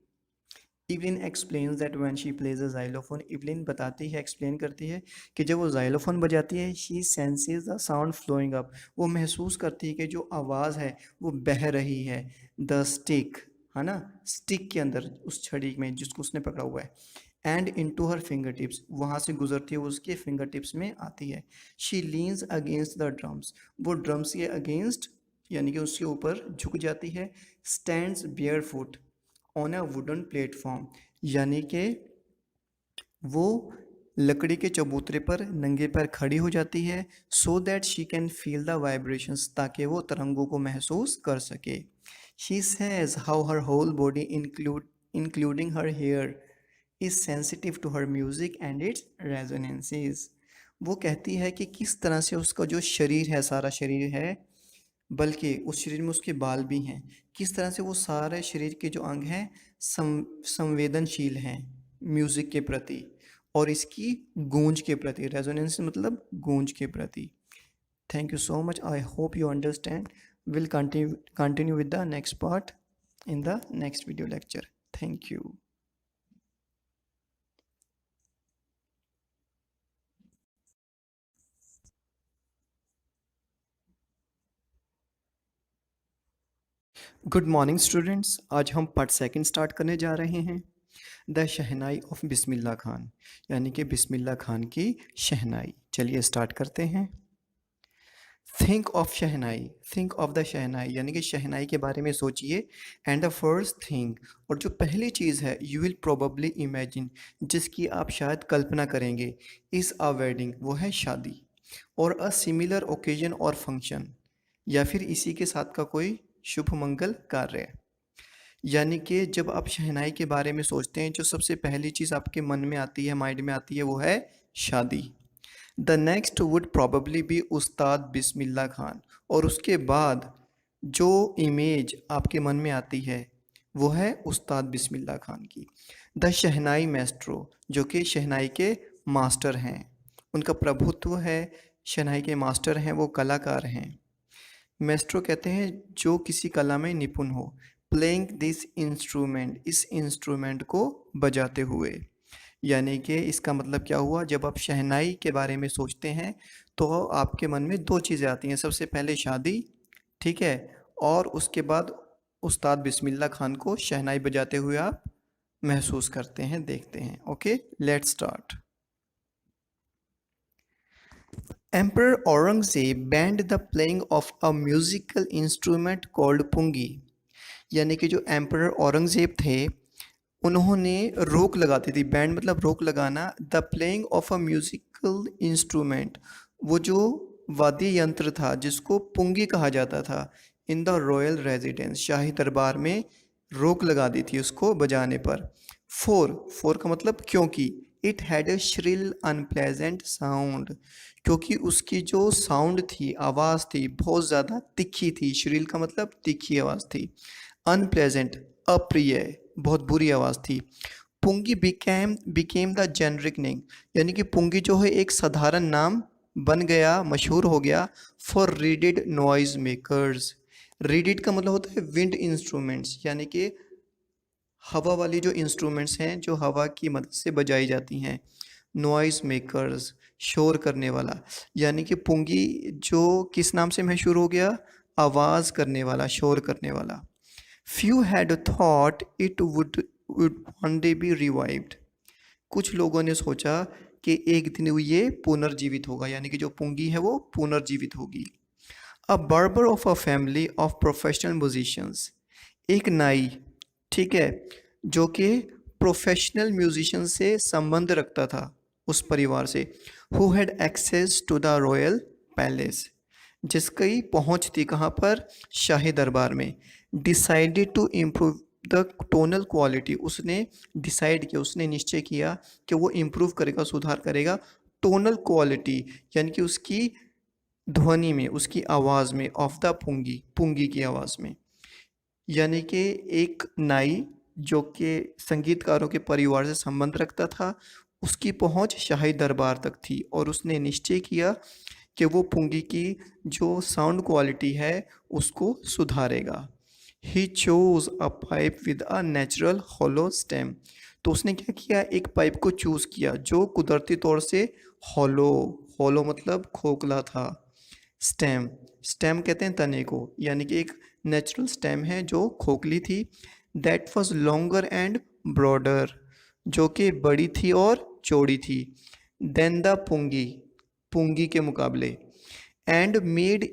Evelyn explains that when she plays a xylophone, Evelyn बताती है, एक्सप्लेन करती है कि जब वो जाइलोफोन बजाती है, she senses the sound flowing up, वो महसूस करती है कि जो आवाज़ है वो बह रही है। द स्टिक, है ना, स्टिक के अंदर, उस छड़ी में जिसको उसने पकड़ा हुआ है। And into her fingertips, वहाँ से गुजरती है, उसके फिंगर टिप्स में आती है। She leans against the drums, वो ड्रम्स के अगेंस्ट, यानी कि उसके ऊपर झुक जाती है। Stands bear foot on a wooden platform, यानी कि वो लकड़ी के चबूतरे पर नंगे पैर खड़ी हो जाती है। So that she can feel the vibrations, ताकि वो तरंगों को महसूस कर सके। She says how her whole body including her hair is sensitive to her music and its resonances. वो कहती है कि किस तरह से उसका जो शरीर है, सारा शरीर है, बल्कि उस शरीर में उसके बाल भी हैं, किस तरह से वो सारे शरीर के जो अंग हैं संवेदनशील हैं म्यूज़िक के प्रति और इसकी गूंज के प्रति। रेजोनेंस मतलब गूंज के प्रति। Thank you so much, I hope you understand. Will continue with the next part in the next video lecture. Thank you. Good morning students, आज हम पार्ट सेकंड स्टार्ट करने जा रहे हैं, the shehnai of Bismillah Khan, यानी कि बिस्मिल्लाह खान की शहनाई। चलिए स्टार्ट करते हैं। Think of shehnai, think of the shehnai, यानी कि शहनाई के बारे में सोचिए। एंड द फर्स्ट थिंग, और जो पहली चीज़ है, यू विल प्रोबेबली इमेजिन, जिसकी आप शायद कल्पना करेंगे, इज़ अ वेडिंग, वो है शादी, और अ सिमिलर ओकेजन और फंक्शन, या फिर इसी के साथ का कोई शुभ मंगल कार्य। यानी कि जब आप शहनाई के बारे में सोचते हैं, जो सबसे पहली चीज़ आपके मन में आती है, माइंड में आती है, वो है शादी। The next would probably be Ustad Bismillah Khan, और उसके बाद जो इमेज आपके मन में आती है वो है उस्ताद बिस्मिल्लाह खान की। द शहनाई मैस्ट्रो, जो कि शहनाई के मास्टर हैं, उनका प्रभुत्व है, शहनाई के मास्टर हैं, वो कलाकार हैं। मैस्ट्रो कहते हैं जो किसी कला में निपुण हो। प्लेइंग दिस इंस्ट्रूमेंट, इस इंस्ट्रूमेंट को बजाते हुए, यानी कि इसका मतलब क्या हुआ, जब आप शहनाई के बारे में सोचते हैं तो आपके मन में दो चीज़ें आती हैं। सबसे पहले शादी, ठीक है, और उसके बाद उस्ताद बिस्मिल्लाह खान को शहनाई बजाते हुए आप महसूस करते हैं, देखते हैं। Okay, let's start. Emperor Aurangzeb banned the playing of a musical instrument called pungi, यानी कि जो एम्परर औरंगज़ेब थे उन्होंने रोक लगा दी थी। बैंड मतलब रोक लगाना। The playing of a musical instrument, वो जो वाद्य यंत्र था जिसको पुंगी कहा जाता था, इन द रॉयल रेजिडेंस, शाही दरबार में रोक लगा दी थी उसको बजाने पर। फोर, फोर का मतलब क्योंकि, it had a shrill unpleasant sound, क्योंकि उसकी जो साउंड थी, आवाज़ थी, बहुत ज़्यादा तिखी थी। श्रिल का मतलब तिखी आवाज़ थी। अनप्लेजेंट, अप्रिय, बहुत बुरी आवाज़ थी। पुंगी बिकेम द जेनरिक नेम, यानी कि पुंगी जो है एक साधारण नाम बन गया, मशहूर हो गया, for readed noise makers. Readed का मतलब होता है विंड इंस्ट्रूमेंट्स, यानी कि हवा वाली जो इंस्ट्रूमेंट्स हैं जो हवा की मदद से बजाई जाती हैं। नॉइज मेकर्स, शोर करने वाला, यानी कि पुंगी जो किस नाम से मशहूर हो गया, आवाज़ करने वाला, शोर करने वाला। Few had thought it would one day B revived, कुछ लोगों ने सोचा कि एक दिन ये पुनर्जीवित होगा, यानी कि जो पुंगी है वो पुनर्जीवित होगी। अ barber of a family of professional musicians, एक नाई, ठीक है, जो कि प्रोफेशनल म्यूजिशियन से संबंध रखता था, उस परिवार से। Who had access to the royal palace, जिसकी पहुंच थी कहाँ पर, शाही दरबार में। Decided to improve the tonal quality, उसने डिसाइड किया, उसने निश्चय किया कि वो इम्प्रूव करेगा, सुधार करेगा टोनल क्वालिटी, यानी कि उसकी ध्वनि में, उसकी आवाज़ में, ऑफ द पुंगी, पुंगी की आवाज़ में। यानी कि एक नाई जो कि संगीतकारों के परिवार से संबंध रखता था, उसकी पहुंच शाही दरबार तक थी और उसने निश्चय किया कि वो पुंगी की जो साउंड क्वालिटी है उसको सुधारेगा। He chose a pipe with a natural hollow stem, तो उसने क्या किया, एक पाइप को चूज़ किया जो कुदरती तौर से हॉलो, हॉलो मतलब खोखला था। स्टेम, स्टेम कहते हैं तने को, यानी कि एक नेचुरल स्टेम है जो खोखली थी। That was longer and broader, जो कि बड़ी थी और चौड़ी थी। देन द पुंगी, पुंगी के मुकाबले। And made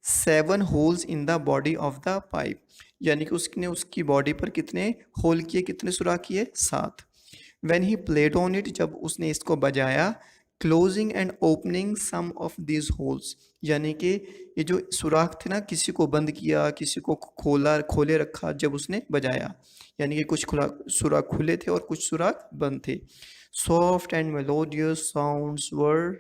7 holes in the body of the pipe, यानी कि उसने उसकी बॉडी पर कितने होल किए, कितने सुराख किए, 7। When he played on it, जब उसने इसको बजाया, closing and opening some of these holes, यानी कि ये जो सुराख थे ना, किसी को बंद किया, किसी को खोला, खोले रखा जब उसने बजाया, यानी कि कुछ खुला सुराख खुले थे और कुछ सुराख बंद थे। Soft and melodious sounds were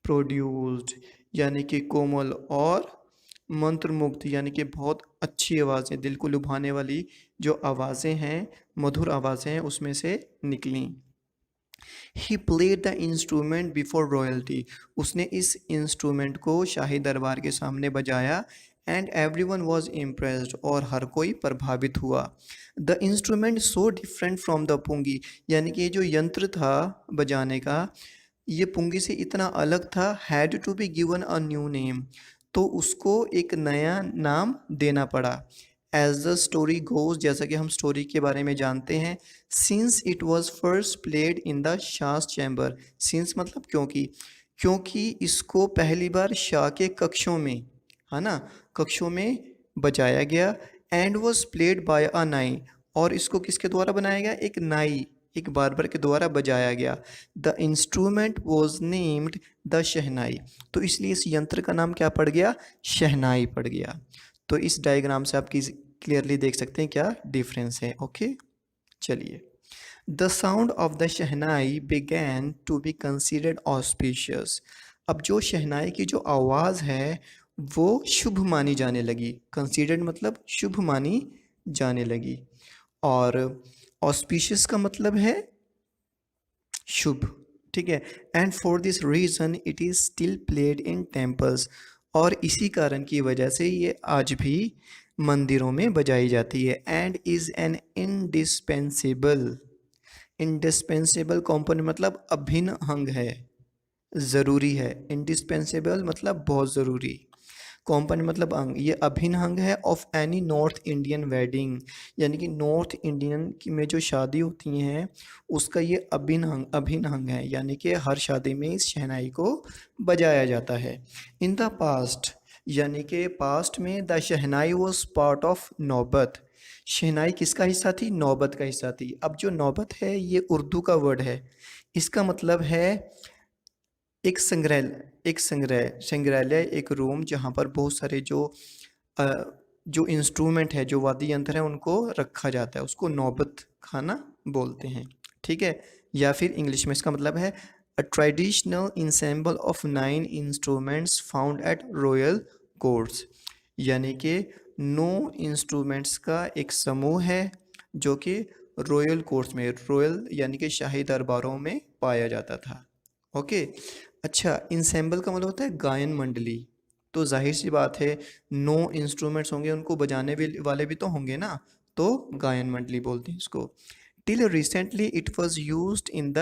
produced, यानी कि कोमल और मंत्रमुग्ध, यानी कि बहुत अच्छी आवाज़ें, दिल को लुभाने वाली जो आवाज़ें हैं, मधुर आवाज़ें हैं, उसमें से निकलीं। He played the instrument before royalty, उसने इस इंस्ट्रूमेंट को शाही दरबार के सामने बजाया। And everyone was impressed, और हर कोई प्रभावित हुआ। The instrument so different from the pungi, यानी कि ये जो यंत्र था बजाने का, ये पुंगी से इतना अलग था। Had to be given a new name, तो उसको एक नया नाम देना पड़ा। एज द स्टोरी गोज, जैसा कि हम स्टोरी के बारे में जानते हैं, since it was first played in the Shah chamber, since मतलब क्योंकि, क्योंकि इसको पहली बार शाह के कक्षों में, है ना, कक्षों में बजाया गया। एंड वॉज प्लेड बाय अ नाई, और इसको किसके द्वारा बनाया गया, एक नाई, एक बार्बर के द्वारा बजाया गया। The instrument was named the shehnai, तो इसलिए इस यंत्र का नाम क्या पड़ गया, शहनाई पड़ गया। तो इस डायग्राम से आप क्लियरली देख सकते हैं क्या डिफरेंस है। ओके, चलिए। The sound of the shehnai began to be considered auspicious, अब जो शहनाई की जो आवाज़ है वो शुभ मानी जाने लगी। कंसिडर्ड मतलब शुभ मानी जाने लगी, और ऑस्पिशियस का मतलब है शुभ, ठीक है। And for this reason it is still played in temples, और इसी कारण की वजह से ये आज भी मंदिरों में बजाई जाती है। And is an indispensable, indispensable component मतलब अभिन्न अंग है, ज़रूरी है। इंडिस्पेंसेबल मतलब बहुत ज़रूरी, कॉम्पोनेंट मतलब अंग, ये अभिन्न अंग है of any north Indian wedding, यानी कि नॉर्थ इंडियन की में जो शादी होती हैं उसका ये अभिन्न अंग है, यानी कि हर शादी में इस शहनाई को बजाया जाता है। इन द पास्ट, यानी कि पास्ट में the shehnai was part of नौबत, शहनाई किसका हिस्सा थी? नौबत का हिस्सा थी। अब जो नौबत है ये उर्दू का वर्ड है। इसका मतलब है एक संग्रहालय, एक रूम जहाँ पर बहुत सारे अ, जो इंस्ट्रूमेंट है, जो वाद्य यंत्र है उनको रखा जाता है, उसको नौबत खाना बोलते हैं। ठीक है? या फिर इंग्लिश में इसका मतलब है a traditional ensemble of 9 instruments found at royal courts, यानी कि 9 इंस्ट्रूमेंट्स का एक समूह है जो कि रॉयल कोर्ट्स में, रॉयल यानी कि शाही दरबारों में पाया जाता था। ओके। अच्छा, इंसेम्बल का मतलब होता है गायन मंडली। तो जाहिर सी बात है 9 इंस्ट्रूमेंट्स होंगे, उनको बजाने वाले भी तो होंगे ना, तो गायन मंडली बोलते हैं इसको। Till recently it was use in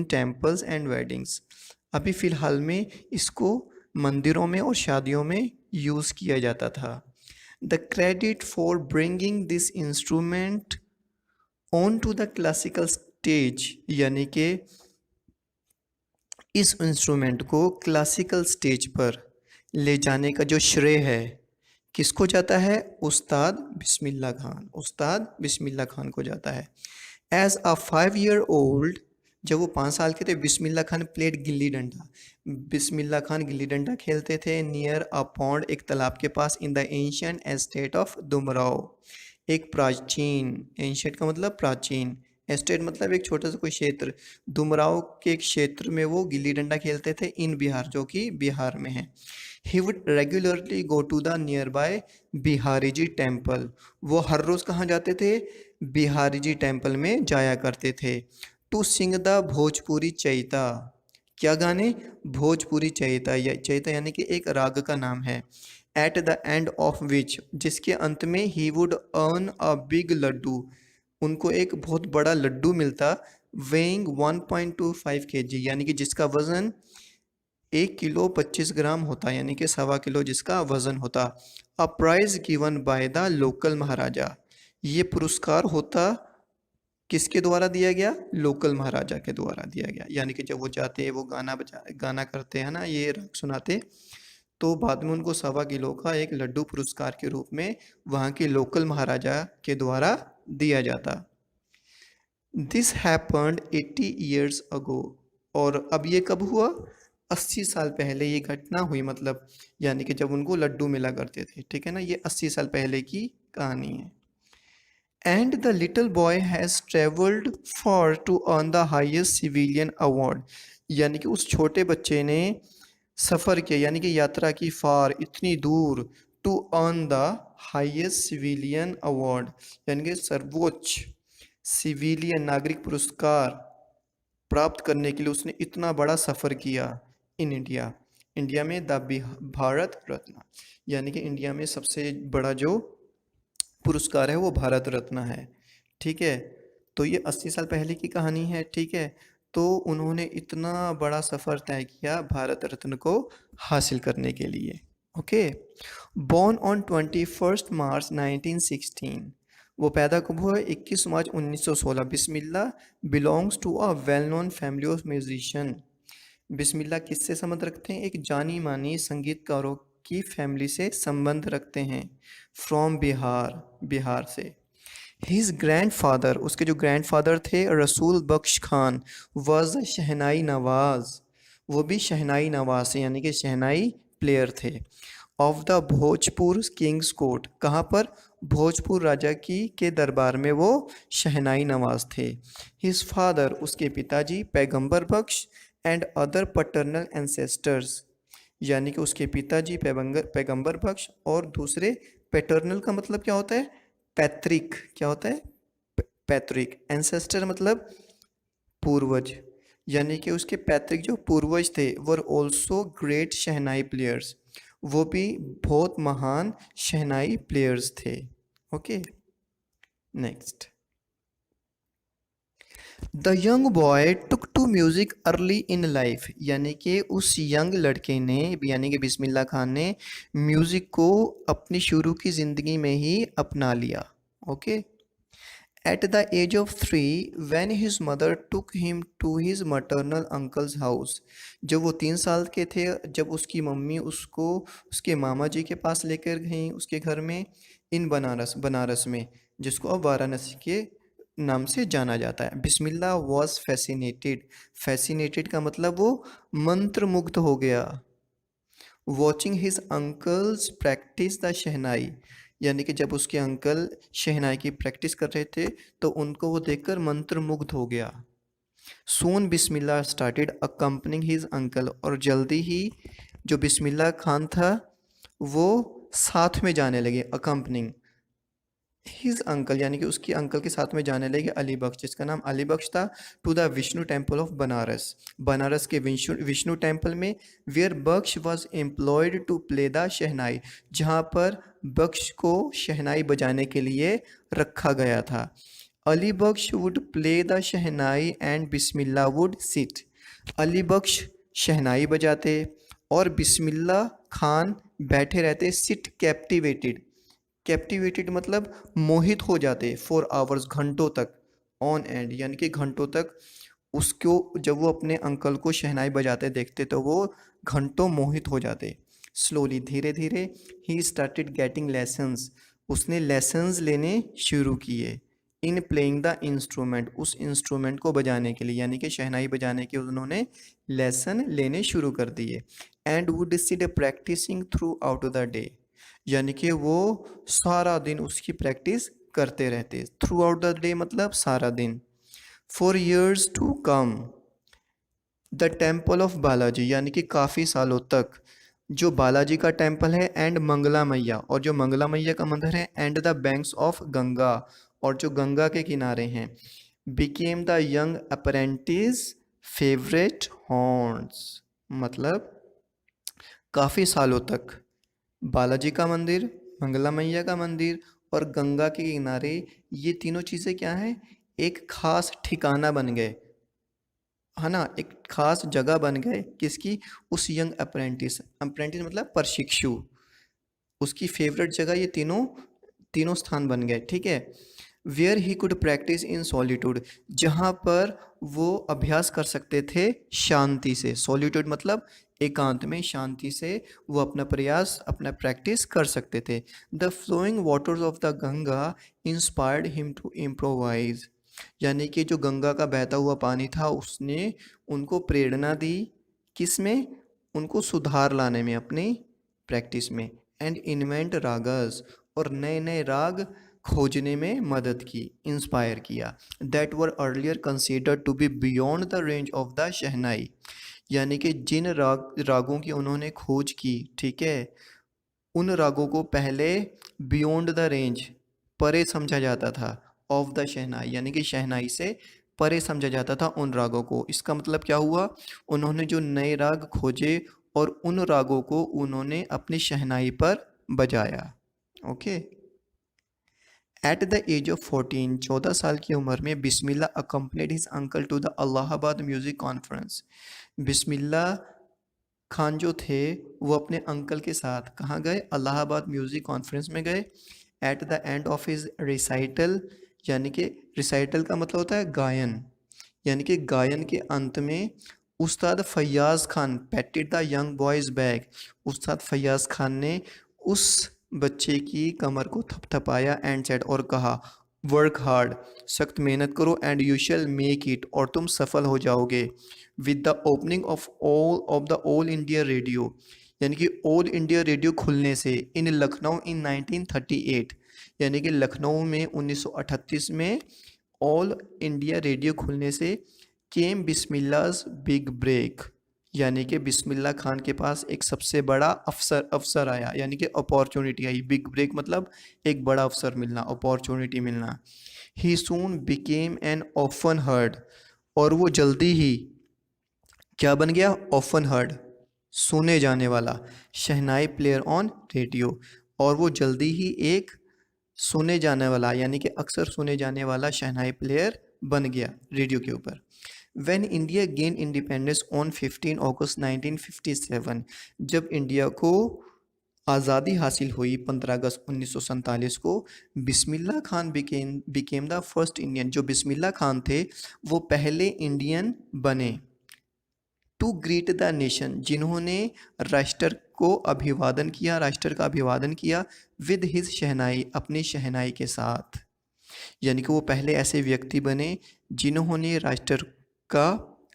temples and weddings. अभी फ़िलहाल में इसको मंदिरों में और शादियों में यूज़ किया जाता था। The credit for bringing this instrument on to the classical stage, यानी कि इस इंस्ट्रूमेंट को क्लासिकल स्टेज पर ले जाने का जो श्रेय है किसको जाता है? उस्ताद बिस्मिल्लाह खान को जाता है। एज अ 5 year old, जब वो 5 साल के थे, बिस्मिल्लाह खान प्लेड गिल्ली डंडा। बिस्मिल्लाह खान गिल्ली डंडा खेलते थे नियर अ पॉन्ड, एक तालाब के पास, in the ancient estate of Dumraon, एक प्राचीन, एंशियंट का मतलब प्राचीन, एस्टेट मतलब एक छोटा सा कोई क्षेत्र, दुमराव के एक क्षेत्र में वो गिल्ली डंडा खेलते थे, इन बिहार, जो कि बिहार में है। He would regularly go to the nearby Bihari ji temple, वो हर रोज़ कहाँ जाते थे? बिहारी जी टेम्पल में जाया करते थे। To sing the Bhojpuri chaita, क्या गाने? भोजपुरी चैता, या चैता यानी कि एक राग का नाम है। At the end of which, जिसके अंत में he would earn a big laddu, उनको एक बहुत बड़ा लड्डू मिलता, वेइंग 1.25 kg, यानी कि जिसका वजन 1 किलो 25 ग्राम होता, यानी कि 1.25 किलो जिसका वजन होता। A prize given by the local Maharaja, ये पुरस्कार होता किसके द्वारा दिया गया? लोकल महाराजा के द्वारा दिया गया। यानी कि जब वो जाते हैं, वो गाना करते हैं ना, ये राग सुनाते, तो बाद में उनको 1.25 किलो का एक लड्डू पुरस्कार के रूप में वहाँ के लोकल महाराजा के द्वारा दिया जाता। दिस हैपन्ड 80 years अगो, और अब ये कब हुआ? 80 साल पहले ये घटना हुई, मतलब यानी कि जब उनको लड्डू मिला करते थे। ठीक है ना, ये 80 साल पहले की कहानी है। And the little boy has travelled far to earn the highest civilian award, यानी कि उस छोटे बच्चे ने सफ़र किया, यानी कि यात्रा की फार, इतनी दूर, to earn the highest civilian award, यानी कि सर्वोच्च सिविलियन नागरिक पुरस्कार प्राप्त करने के लिए उसने इतना बड़ा सफ़र किया। इन इंडिया, इंडिया में भारत रत्न, यानी कि इंडिया में सबसे बड़ा जो पुरस्कार है वो भारत रत्न है। ठीक है? तो ये 80 साल पहले की कहानी है। ठीक है? तो उन्होंने इतना बड़ा सफ़र तय किया भारत रत्न को हासिल करने के लिए। ओके। बॉर्न ऑन 21 मार्च 1916, वो पैदा कब हुआ? 21 मार्च 1916। Bismillah belongs to a well known family of musicians. Bismillah किससे संबंध रखते हैं? एक जानी मानी संगीतकारों की फैमिली से संबंध रखते हैं। फ्रॉम बिहार, बिहार से। हिज ग्रैंडफादर, उसके जो ग्रैंडफादर थे, रसूल बख्श खान, वॉज शहनाई नवाज, वो भी शहनाई नवाज से, यानी कि शहनाई प्लेयर थे। Of the Bhojpur Kings court, कहाँ पर? भोजपुर राजा की के दरबार में वो शहनाई नवाज थे। हिज फादर, उसके पिताजी, पैगंबर बख्श एंड अदर पटर्नल एंसेस्टर्स, यानी कि उसके पिताजी पैगंबर बख्श और दूसरे, पैटर्नल का मतलब क्या होता है? पैतृक, क्या होता है? पैतृक। एंसेस्टर मतलब पूर्वज, यानी कि उसके पैतृक जो पूर्वज थे were also great shehnai players, वो भी बहुत महान शहनाई प्लेयर्स थे। Okay, next. The young boy took to music early in life, यानी कि उस यंग लड़के ने, यानी कि बिस्मिल्लाह खान ने म्यूज़िक को अपनी शुरू की ज़िंदगी में ही अपना लिया। Okay. At the age of 3, when his mother took him to his maternal uncle's house, जब वो 3 साल के थे, जब उसकी मम्मी उसको उसके मामा जी के पास लेकर गईं, उसके घर में, इन बनारस में, जिसको अब वाराणसी के नाम से जाना जाता है। बिस्मिल्लाह वॉज फैसिनेटेड, फैसिनेटेड का मतलब वो मंत्रमुग्ध हो गया। Watching his uncles practise the shehnai, यानी कि जब उसके अंकल शहनाई की प्रैक्टिस कर रहे थे तो उनको वो देखकर मंत्रमुग्ध हो गया। सोन बिस्मिल्लाह स्टार्टेड अकम्पनिंग हिज अंकल, और जल्दी ही जो बिस्मिल्लाह खान था वो साथ में जाने लगे, अकम्पनिंग हिज अंकल यानी कि उसके अंकल के साथ में जाने लगे अली बख्श, जिसका नाम अली बख्श था, to the Vishnu temple of Banaras, Banaras के विष्णु टेम्पल में, where Bakhsh was employed to play the shehnai, जहाँ पर बख्श को शहनाई बजाने के लिए रखा गया था। Ali Bakhsh would play the shehnai and Bismillah would sit, Ali Bakhsh shehnai बजाते और बिस्मिल्लाह खान बैठे रहते, सिट कैप्टिवेटेड, कैप्टिवेटेड मतलब मोहित हो जाते, फॉर आवर्स घंटों तक, ऑन एंड यानी कि घंटों तक उसको, जब वो अपने अंकल को शहनाई बजाते देखते तो वो घंटों मोहित हो जाते। स्लोली धीरे धीरे ही स्टार्टेड गेटिंग लेसन्स, उसने लेसन्स लेने शुरू किए, इन प्लेइंग द इंस्ट्रूमेंट, उस इंस्ट्रूमेंट को बजाने के लिए, यानी कि शहनाई बजाने के उन्होंने लेसन लेने शुरू कर दिए। And would sit practising throughout the day, यानी कि वो सारा दिन उसकी प्रैक्टिस करते रहते, थ्रू आउट द डे मतलब सारा दिन। For years to come the temple of Balaji, यानी कि काफ़ी सालों तक जो बालाजी का टेम्पल है एंड मंगला मैया, और जो मंगला मैया का मंदिर है, and the banks of Ganga, और जो गंगा के किनारे हैं, became the young apprentice favourite horns, मतलब काफ़ी सालों तक बालाजी का मंदिर, मंगला मैया का मंदिर और गंगा के किनारे, ये तीनों चीज़ें क्या हैं, एक खास ठिकाना बन गए, है ना, एक खास जगह बन गए किसकी, उस यंग अप्रेंटिस, अप्रेंटिस मतलब प्रशिक्षु, उसकी फेवरेट जगह ये तीनों तीनों स्थान बन गए, ठीक है। Where he could practise in solitude, जहाँ पर वो अभ्यास कर सकते थे शांति से, सॉलिट्यूड मतलब एकांत में, शांति से वो अपना प्रयास, अपना प्रैक्टिस कर सकते थे। The flowing waters of the Ganga inspired him to improvise, यानी कि जो गंगा का बहता हुआ पानी था उसने उनको प्रेरणा दी, किस में, उनको सुधार लाने में, अपनी प्रैक्टिस में। एंड इन्वेंट रागस, और नए नए राग खोजने में मदद की, इंस्पायर किया, that were earlier considered to be beyond the range of the shehnai, यानी कि जिन रागों की उन्होंने खोज की, ठीक है, उन रागों को पहले बियॉन्ड द रेंज, परे समझा जाता था, ऑफ द शहनाई, यानी कि शहनाई से परे समझा जाता था उन रागों को। इसका मतलब क्या हुआ, उन्होंने जो नए राग खोजे और उन रागों को उन्होंने अपनी शहनाई पर बजाया। Okay. At the age of 14, 14 साल की उम्र में, Bismillah accompanied his uncle to the Allahabad music conference, Bismillah Khan जो थे वो अपने अंकल के साथ कहाँ गए, इलाहाबाद म्यूज़िक कॉन्फ्रेंस में गए। Eight the end of his recital, यानी कि रिसाइटल का मतलब होता है गायन, यानी कि गायन के अंत में Ustad Faiyaz Khan patted the young boy's back, Ustad Faiyaz Khan ने उस बच्चे की कमर को थपथपाया एंड सेड, और कहा, वर्क हार्ड, सख्त मेहनत करो, and you shall make it, और तुम सफल हो जाओगे। With the opening of the all India radio, यानी कि ऑल इंडिया रेडियो खुलने से, इन लखनऊ इन 1938, यानी कि लखनऊ में 1938 में ऑल इंडिया रेडियो खुलने से, केम बिस्मिल्लाह's बिग ब्रेक, यानी कि बिस्मिल्लाह खान के पास एक सबसे बड़ा अवसर आया, यानी कि अपॉर्चुनिटी आई, बिग ब्रेक मतलब एक बड़ा अवसर मिलना, अपॉर्चुनिटी मिलना। ही सून बिकेम एन ऑफन हर्ड, और वो जल्दी ही क्या बन गया, ऑफन हर्ड, सुने जाने वाला, शहनाई प्लेयर ऑन रेडियो, और वो जल्दी ही एक सुने जाने वाला, यानी कि अक्सर सुने जाने वाला शहनाई प्लेयर बन गया रेडियो के ऊपर। When India gain independence on 15 अगस्त 1957, जब इंडिया को आज़ादी हासिल हुई 15 अगस्त 1947 को, Bismillah Khan became the first Indian, जो बिस्मिल्लाह खान थे वो पहले इंडियन बने, टू ग्रीट द नेशन, जिन्होंने राष्ट्र को अभिवादन किया, राष्ट्र का अभिवादन किया विद हिज शहनाई, अपनी शहनाई के साथ। यानी कि वो पहले ऐसे व्यक्ति बने जिन्होंने राष्ट्र का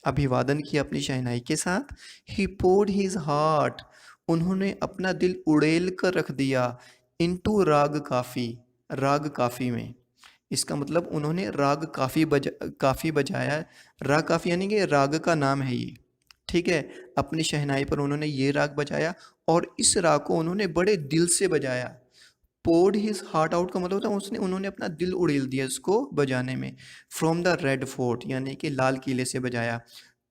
अभिवादन किया अपनी शहनाई के साथ। ही पोर्ड हिज हार्ट, उन्होंने अपना दिल उड़ेल कर रख दिया इनटू राग काफ़ी, राग काफ़ी में। इसका मतलब उन्होंने राग काफ़ी बजाया। राग काफ़ी यानी कि राग का नाम है ये, ठीक है। अपनी शहनाई पर उन्होंने ये राग बजाया और इस राग को उन्होंने बड़े दिल से बजाया। पोर्ड हिज हार्ट आउट का मतलब होता है उन्होंने अपना दिल उड़ेल दिया इसको बजाने में। फ्रॉम द रेड फोर्ट यानी कि लाल किले से बजाया।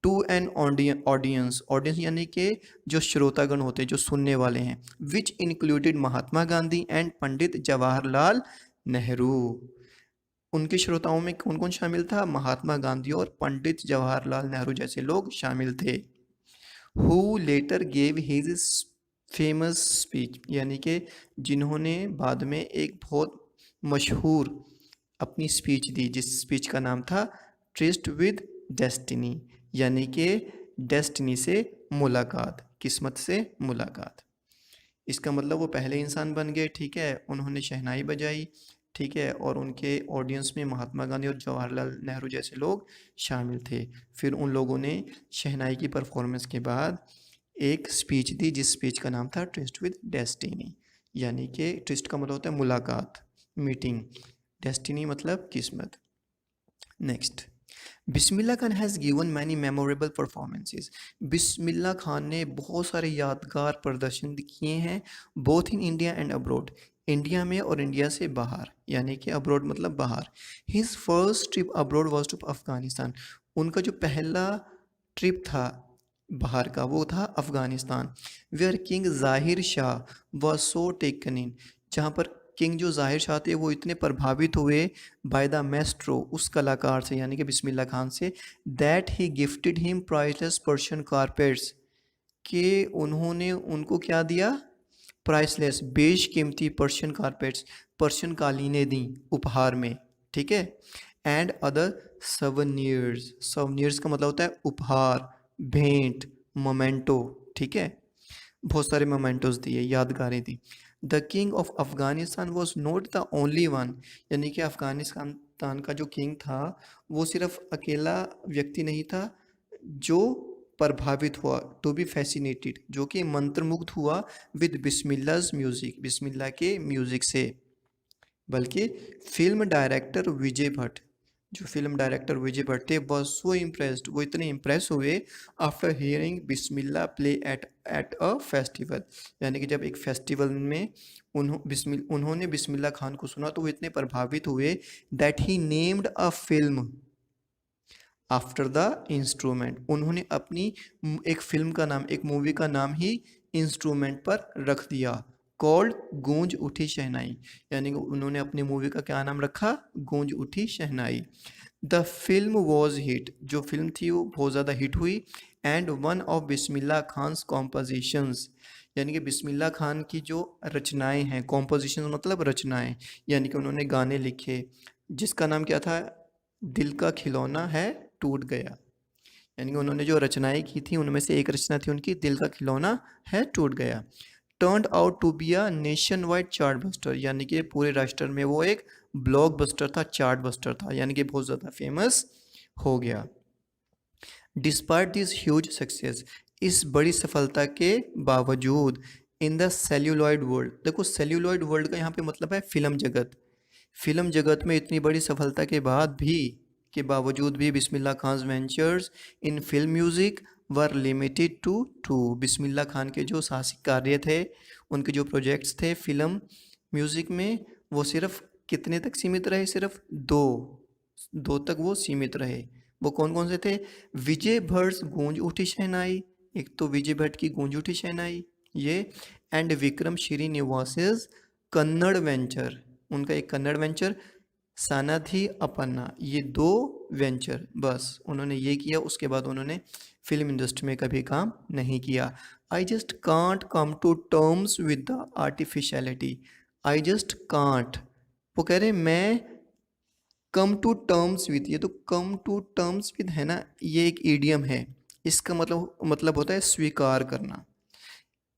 टू एन ऑडियंस, ऑडियंस यानी कि जो श्रोतागण होते हैं, जो सुनने वाले हैं। Which included Mahatma Gandhi and Pandit Jawaharlal Nehru. उनके श्रोताओं में कौन कौन शामिल था? महात्मा गांधी और पंडित जवाहरलाल नेहरू जैसे लोग शामिल थे। Who letter gave his famous speech, यानी कि जिन्होंने बाद में एक बहुत मशहूर अपनी स्पीच दी, जिस स्पीच का नाम था ट्रिस्ट विद डेस्टिनी, यानी कि डेस्टिनी से मुलाकात, किस्मत से मुलाकात। इसका मतलब वो पहले इंसान बन गए, ठीक है। उन्होंने शहनाई बजाई, ठीक है, और उनके ऑडियंस में महात्मा गांधी और जवाहरलाल नेहरू जैसे लोग शामिल थे। फिर उन लोगों ने शहनाई की परफॉर्मेंस के बाद एक स्पीच दी, जिस स्पीच का नाम था ट्रिस्ट विद डेस्टिनी, यानी कि ट्रिस्ट का मतलब होता है मुलाकात, मीटिंग, डेस्टिनी मतलब किस्मत। Next, Bismillah Khan has given many memorable performances. Bismillah Khan ने बहुत सारे यादगार प्रदर्शन किए हैं, both in India and abroad, India में और इंडिया से बाहर, यानी कि अब्रॉड मतलब बाहर। His first trip abroad was to Afghanistan, उनका जो पहला ट्रिप था बाहर का वो था अफगानिस्तान। वेयर किंग जाहिर Shah was so taken in, जहाँ पर किंग जो जाहिर शाह थे वो इतने प्रभावित हुए बाय द मैस्ट्रो, उस कलाकार से यानी कि बिस्मिल्लाह खान से, that he gifted him priceless Persian carpets, कि उन्होंने उनको क्या दिया? प्राइसलेस, बेशकीमती पर्शियन कारपेट्स, पर्शियन कालीनें दी उपहार में, ठीक है। एंड अदर सवनियर्स, सवनियर्स का मतलब होता है उपहार, भेंट, मोमेंटो, ठीक है। बहुत सारे मोमेंटोज दिए, यादगारें दी। The king of Afghanistan was not the only one, यानी कि अफगानिस्तान का जो किंग था वो सिर्फ अकेला व्यक्ति नहीं था जो प्रभावित हुआ, टू बी फैसिनेटेड, जो कि मंत्रमुग्ध हुआ विद बिस्मिल्लाह's म्यूजिक, बिस्मिल्लाह के म्यूजिक से, बल्कि फिल्म डायरेक्टर विजय भट्ट, जो फिल्म डायरेक्टर विजय भट्ट थे, वॉज सो इम्प्रेस्ड, वो इतने इम्प्रेस हुए after hearing Bismillah play at a festival, यानी कि जब एक फेस्टिवल में उन्होंने बिस्मिल्लाह खान को सुना तो वो इतने प्रभावित हुए that he named a film after the instrument, उन्होंने अपनी एक फिल्म का नाम, एक मूवी का नाम ही इंस्ट्रूमेंट पर रख दिया, कॉल्ड गूंज उठी शहनाई, यानी कि उन्होंने अपनी मूवी का क्या नाम रखा? Goonj Uthi Shehnai. The film was hit, जो फिल्म थी वो बहुत ज़्यादा हिट हुई। And one of Bismillah Khan's compositions, यानी कि बिस्मिल्लाह खान की जो रचनाएं हैं, कॉम्पोजिशन मतलब रचनाएं, यानी कि उन्होंने गाने लिखे, जिसका नाम क्या था? दिल का खिलौना है टूट गया, यानी कि उन्होंने जो रचनाएं की थी उनमें से एक रचना थी उनकी दिल का खिलौना है टूट गया। Turned out to be a nationwide chart buster, यानी कि पूरे राष्ट्र में वो एक ब्लॉक बस्टर था, चार्ट बस्टर था, यानी कि बहुत ज़्यादा फेमस हो गया। डिस्पाइट दिस ह्यूज सक्सेस, इस बड़ी सफलता के बावजूद, इन द सेल्यूलॉइड वर्ल्ड, देखो सेल्यूलॉइड वर्ल्ड का यहाँ पे मतलब है फिल्म जगत, फिल्म जगत में इतनी बड़ी सफलता के बाद भी, के बावजूद भी, Bismillah Khan ventures in film music were limited to Bismillah Khan के जो साहसिक कार्य थे, उनके जो प्रोजेक्ट्स थे फिल्म म्यूज़िक में, वो सिर्फ कितने तक सीमित रहे? सिर्फ दो तक वो सीमित रहे। वो कौन कौन से थे? विजय भट्ट गूंज उठी शहनाई, एक तो विजय भट्ट की गूंज उठी शहनाई ये, एंड विक्रम श्रीनिवास कन्नड़ वेंचर, उनका एक कन्नड़ वेंचर सानाथी अपन्ना, ये दो वेंचर बस उन्होंने ये किया, उसके बाद उन्होंने फिल्म इंडस्ट्री में कभी काम नहीं किया। I just can't come to terms with the artificiality, I just can't, वो कह रहे मैं कम टू टर्म्स विद, ये तो कम टू टर्म्स विद है ना, ये एक ईडियम है, इसका मतलब होता है स्वीकार करना,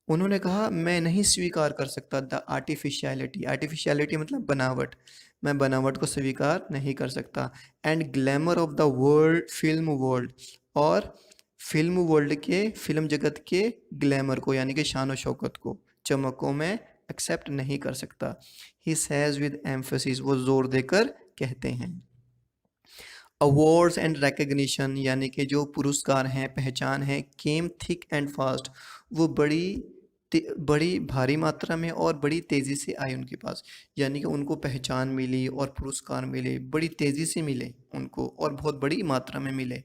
उन्होंने कहा मैं नहीं स्वीकार कर सकता द आर्टिफिशियलिटी, आर्टिफिशियलिटी मतलब बनावट, मैं बनावट को स्वीकार नहीं कर सकता, and glamour of the world, film world, और फिल्म वर्ल्ड के, फिल्म जगत के ग्लैमर को यानी कि शान और शौकत को, चमक को मैं एक्सेप्ट नहीं कर सकता। ही सेज विद एम्फेसिस, वो जोर देकर कहते हैं। अवार्ड्स एंड रिकग्निशन यानी कि जो पुरस्कार हैं, पहचान है, केम थिक एंड फास्ट, वो बड़ी भारी मात्रा में और बड़ी तेज़ी से आई उनके पास, यानी कि उनको पहचान मिली और पुरस्कार मिले, बड़ी तेज़ी से मिले उनको और बहुत बड़ी मात्रा में मिले।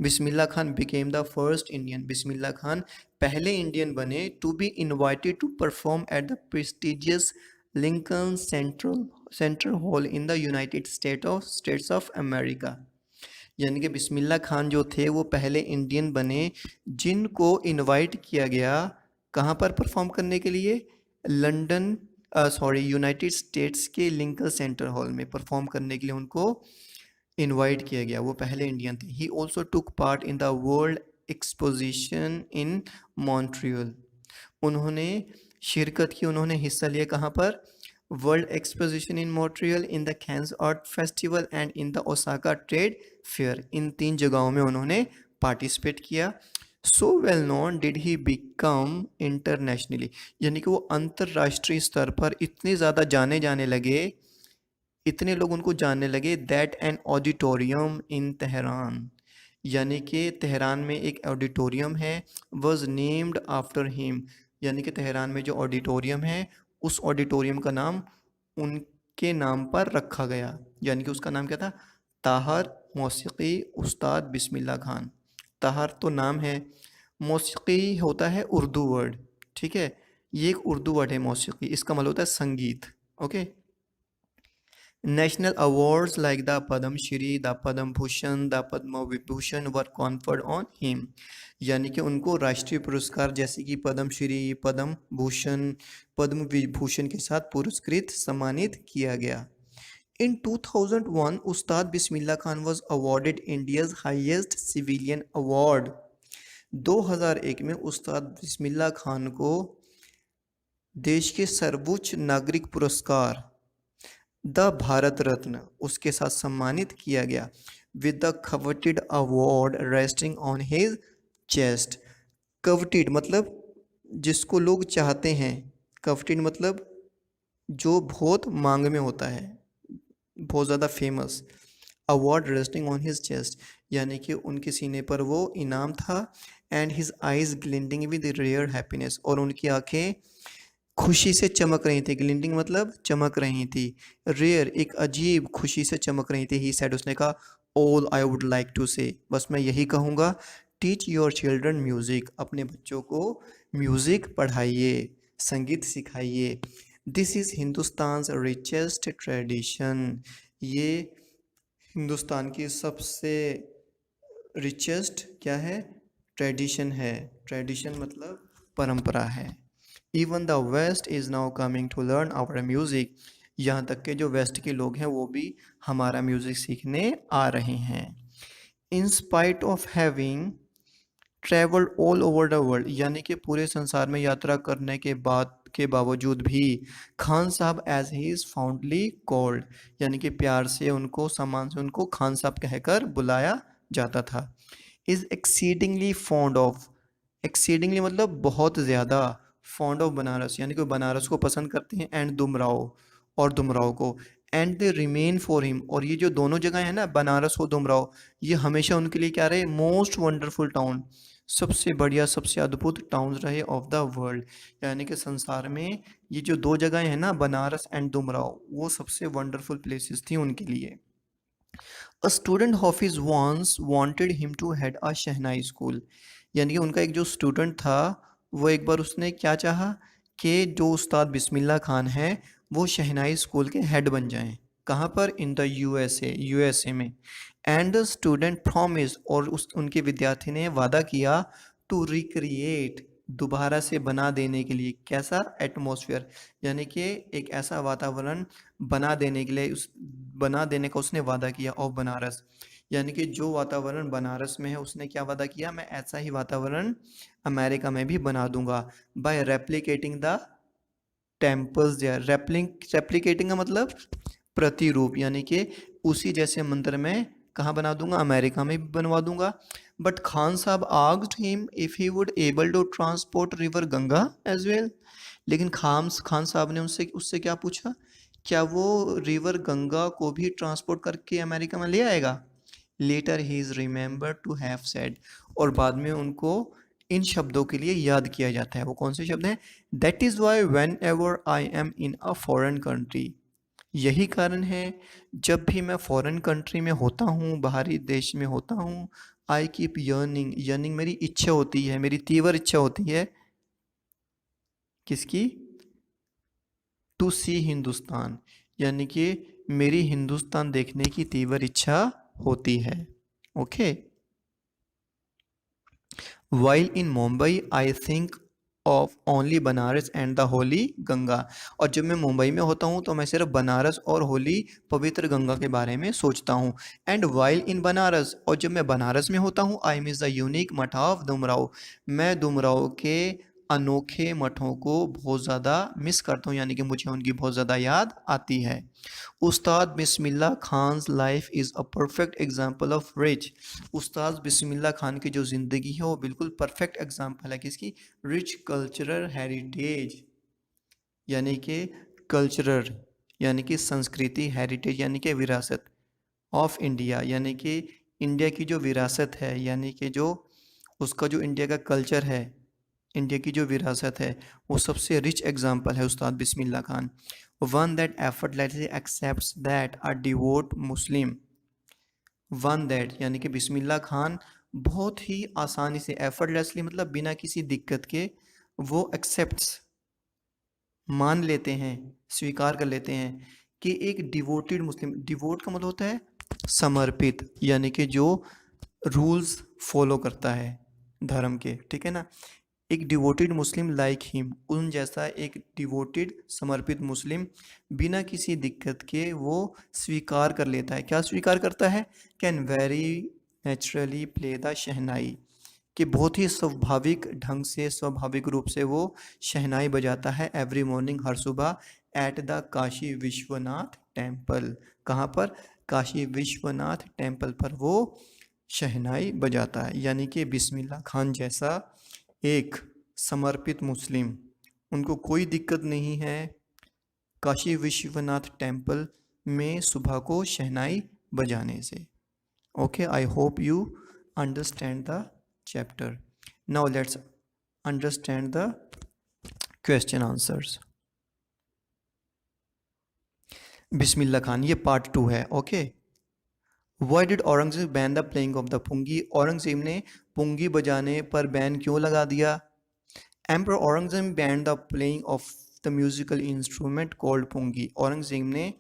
Bismillah Khan became the first Indian, Bismillah Khan पहले इंडियन बने to be invited to perform at the prestigious Lincoln Central Hall in the United States of America. यानी कि बिस्मिल्लाह खान जो थे वो पहले इंडियन बने जिनको इनवाइट किया गया कहाँ पर परफॉर्म करने के लिए, लंदन, यूनाइटेड स्टेट्स के लिंकन सेंटर हॉल में परफॉर्म करने के लिए उनको इनवाइट किया गया, वो पहले इंडियन थे। He also took part in the world exposition in Montreal, उन्होंने शिरकत की, उन्होंने हिस्सा लिया कहाँ पर, world exposition in Montreal, in the Cannes art festival and in the Osaka trade fair, इन 3 जगहों में उन्होंने पार्टिसिपेट किया। So well known did he become internationally, यानी कि वो अंतर्राष्ट्रीय स्तर पर इतने ज़्यादा जाने जाने लगे, इतने लोग उनको जानने लगे, that an auditorium in Tehran, यानी कि तेहरान में एक ऑडिटोरियम है, वॉज नेम्ड आफ्टर हिम, यानी कि तेहरान में जो ऑडिटोरियम है उस ऑडिटोरियम का नाम उनके नाम पर रखा गया, यानी कि उसका नाम क्या था, ताहर मौसीकी उस्ताद बिस्मिल्लाह खान। ताहर तो नाम है, मौसीकी होता है उर्दू वर्ड, ठीक है, ये एक उर्दू वर्ड है मौसीकी, इसका मतलब होता है संगीत। Okay, National awards like the Padma Shri, the Padma Bhushan, the Padma Vibhushan were conferred on him, यानी कि उनको राष्ट्रीय पुरस्कार जैसे कि पद्म श्री, पद्म भूषण, पद्म विभूषण के साथ पुरस्कृत सम्मानित किया गया। In 2001, Ustad Bismillah Khan was awarded India's highest civilian award. 2001 में उस्ताद बिस्मिल्लाह खान को देश के सर्वोच्च नागरिक पुरस्कार द भारत रत्न उसके साथ सम्मानित किया गया, with the coveted award resting on his chest. Coveted मतलब जिसको लोग चाहते हैं, कवटेड मतलब जो बहुत मांग में होता है, बहुत ज़्यादा famous. Award resting on his chest यानी कि उनके सीने पर वो इनाम था, and his eyes glinting with rare happiness, और उनकी आंखें खुशी से चमक रही थी, ग्लिंटिंग मतलब चमक रही थी, रेयर एक अजीब खुशी से चमक रही थी। ही सेड उसने कहा, all I would like to say, बस मैं यही कहूँगा, टीच योर चिल्ड्रन म्यूज़िक, अपने बच्चों को म्यूज़िक पढ़ाइए, संगीत सिखाइए। This is Hindustan richest tradition, ये हिंदुस्तान की सबसे रिचेस्ट क्या है, ट्रेडिशन है, ट्रेडिशन मतलब परंपरा है। Even the West is now coming to learn our music, यहाँ तक के जो वेस्ट के लोग हैं वो भी हमारा म्यूज़िक सीखने आ रहे हैं। In spite of having travelled all over the world, यानी कि पूरे संसार में यात्रा करने के बावजूद भी, Khan Sahab as he is fondly called, यानी कि प्यार से उनको, सम्मान से उनको खान साहब कहकर बुलाया जाता था। Is exceedingly fond of, exceedingly मतलब बहुत ज़्यादा, फॉन्ड ऑफ बनारस यानी कि बनारस को पसंद करते हैं, एंड दुमराव और दुमराव को, and they remain for him, और ये जो दोनों जगह है ना, बनारस और दुमराव, ये हमेशा उनके लिए क्या रहे, मोस्ट वंडरफुल टाउन, सबसे बढ़िया सबसे अद्भुत टाउन रहे ऑफ द वर्ल्ड, यानी कि संसार में ये जो 2 जगहें हैं ना, बनारस एंड दुमराव, वो सबसे वंडरफुल प्लेसेस थी उनके लिए। A student of his once wanted him to head a shehnai school, यानी कि उनका एक जो स्टूडेंट था वो एक बार उसने क्या चाहा कि जो उस्ताद बिस्मिल्लाह खान है वो शहनाई स्कूल के हेड बन जाएं, कहाँ पर, इन द यूएसए में। एंड द स्टूडेंट प्रॉमिस, और उनके विद्यार्थी ने वादा किया, टू रिक्रिएट दोबारा से बना देने के लिए, कैसा एटमॉस्फेयर, यानी कि एक ऐसा वातावरण बना देने के लिए, उस बना देने का उसने वादा किया ऑफ बनारस, यानी कि जो वातावरण बनारस में है उसने क्या वादा किया, मैं ऐसा ही वातावरण अमेरिका में भी बना दूंगा, by replicating the temples there. Replicating का मतलब प्रतिरूप, यानी कि उसी जैसे मंदिर में कहाँ बना दूंगा, अमेरिका में भी बनवा दूंगा। But Khan Sahab asked him if he would able to transport river Ganga as well. लेकिन खान साहब ने उससे उससे क्या पूछा, क्या वो रिवर गंगा को भी ट्रांसपोर्ट करके अमेरिका में ले आएगा। Later he is remember to have said, और बाद में उनको इन शब्दों के लिए याद किया जाता है। वो कौन से शब्द हैं, that is why when ever I am in a foreign country, यही कारण है जब भी मैं फॉरेन कंट्री में होता हूँ, बाहरी देश में होता हूँ, आई कीप यर्निंग, यर्निंग मेरी इच्छा होती है, मेरी तीव्र इच्छा होती है, किसकी, टू सी हिंदुस्तान, यानी कि मेरी हिंदुस्तान देखने की तीव्र इच्छा होती है। Okay, while in Mumbai I think of only Banaras and the Holi Ganga, और जब मैं मुंबई में होता हूँ तो मैं सिर्फ बनारस और होली पवित्र गंगा के बारे में सोचता हूँ। एंड वाइल इन बनारस, और जब मैं बनारस में होता हूँ, आई मिस द यूनिक मठ ऑफ डुमराव, मैं डुमराव के अनोखे मठों को बहुत ज़्यादा मिस करता हूँ, यानी कि मुझे उनकी बहुत ज़्यादा याद आती है। Ustad Bismillah Khan's life is a perfect example of rich, Ustad Bismillah Khan की जो ज़िंदगी है वो बिल्कुल परफेक्ट एग्जाम्पल है किसकी, रिच कल्चरल हेरिटेज, यानी कि कल्चरल यानी कि संस्कृति, हेरिटेज यानी कि विरासत, ऑफ इंडिया यानी कि इंडिया की जो विरासत है, यानी कि जो उसका जो इंडिया का कल्चर है, इंडिया की जो विरासत है, वो सबसे रिच एग्जाम्पल है Ustad Bismillah Khan. One that effortlessly accepts that a devout Muslim, one that यानी कि बिस्मिल्लाह खान बहुत ही आसानी से, effortlessly मतलब बिना किसी दिक्कत के, वो एक्सेप्ट्स मान लेते हैं, स्वीकार कर लेते हैं कि एक डिवोटेड मुस्लिम, डिवोट का मतलब होता है समर्पित, यानी कि जो रूल्स फॉलो करता है धर्म के, ठीक है ना, एक डिवोटेड मुस्लिम लाइक हिम, उन जैसा एक डिवोटेड समर्पित मुस्लिम बिना किसी दिक्कत के वो स्वीकार कर लेता है, क्या स्वीकार करता है, can very naturally play the shehnai, कि बहुत ही स्वाभाविक ढंग से, स्वाभाविक रूप से वो शहनाई बजाता है एवरी मॉर्निंग, हर सुबह, at the Kashi Vishwanath temple, कहाँ पर, काशी विश्वनाथ टेम्पल पर वो शहनाई बजाता है। यानी कि बिस्मिल्लाह खान जैसा एक समर्पित मुस्लिम, उनको कोई दिक्कत नहीं है काशी विश्वनाथ टेम्पल में सुबह को शहनाई बजाने से। Okay, I hope you understand the chapter. Now let's understand the question answers. Bismillah Khan, ये पार्ट 2 है। Okay, why did Aurangzeb ban the playing of the pungi, Aurangzeb ने पुंगी बजाने पर बैन क्यों लगा दिया। Emperor Aurangzeb ban the playing of the musical instrument called pungi, Aurangzeb ने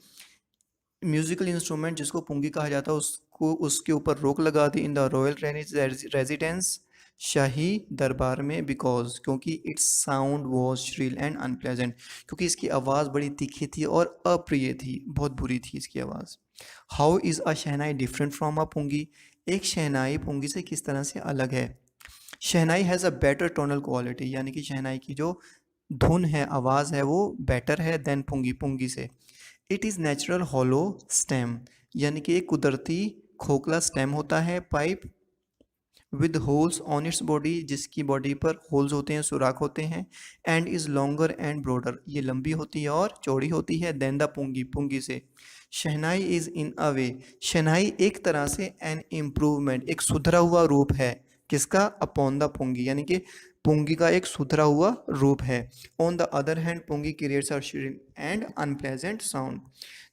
musical instrument जिसको पुंगी कहा जाता है उसको, उसके ऊपर रोक लगा दी इन द रॉयल रेजिडेंस, शाही दरबार में, बिकॉज क्योंकि it's sound was Srila and unpleasant, क्योंकि इसकी आवाज़ बड़ी तीखी थी और अप्रिय थी, बहुत बुरी थी इसकी आवाज़। How is a shehnai different from a pungi, एक शहनाई पुंगी से किस तरह से अलग है। Shehnai has a better tonal quality, यानी कि शहनाई की जो धुन है, आवाज़ है, वो बेटर है देन पुंगी, पुंगी से। It is natural hollow stem, यानी कि एक कुदरती खोखला स्टेम होता है, pipe with holes on its body, जिसकी बॉडी पर होल्स होते हैं, सुराख होते हैं, and is longer and broader, ये लंबी होती है और चौड़ी होती है, देन द पुंगी, पुंगी से। शहनाई इज़ इन अ वे, शहनाई एक तरह से एन इम्प्रूवमेंट, एक सुधरा हुआ रूप है, किसका, अपॉन द पुंगी, यानी कि पुंगी का एक सुधरा हुआ रूप है। On the other hand pungi creates a shrill and unpleasant sound,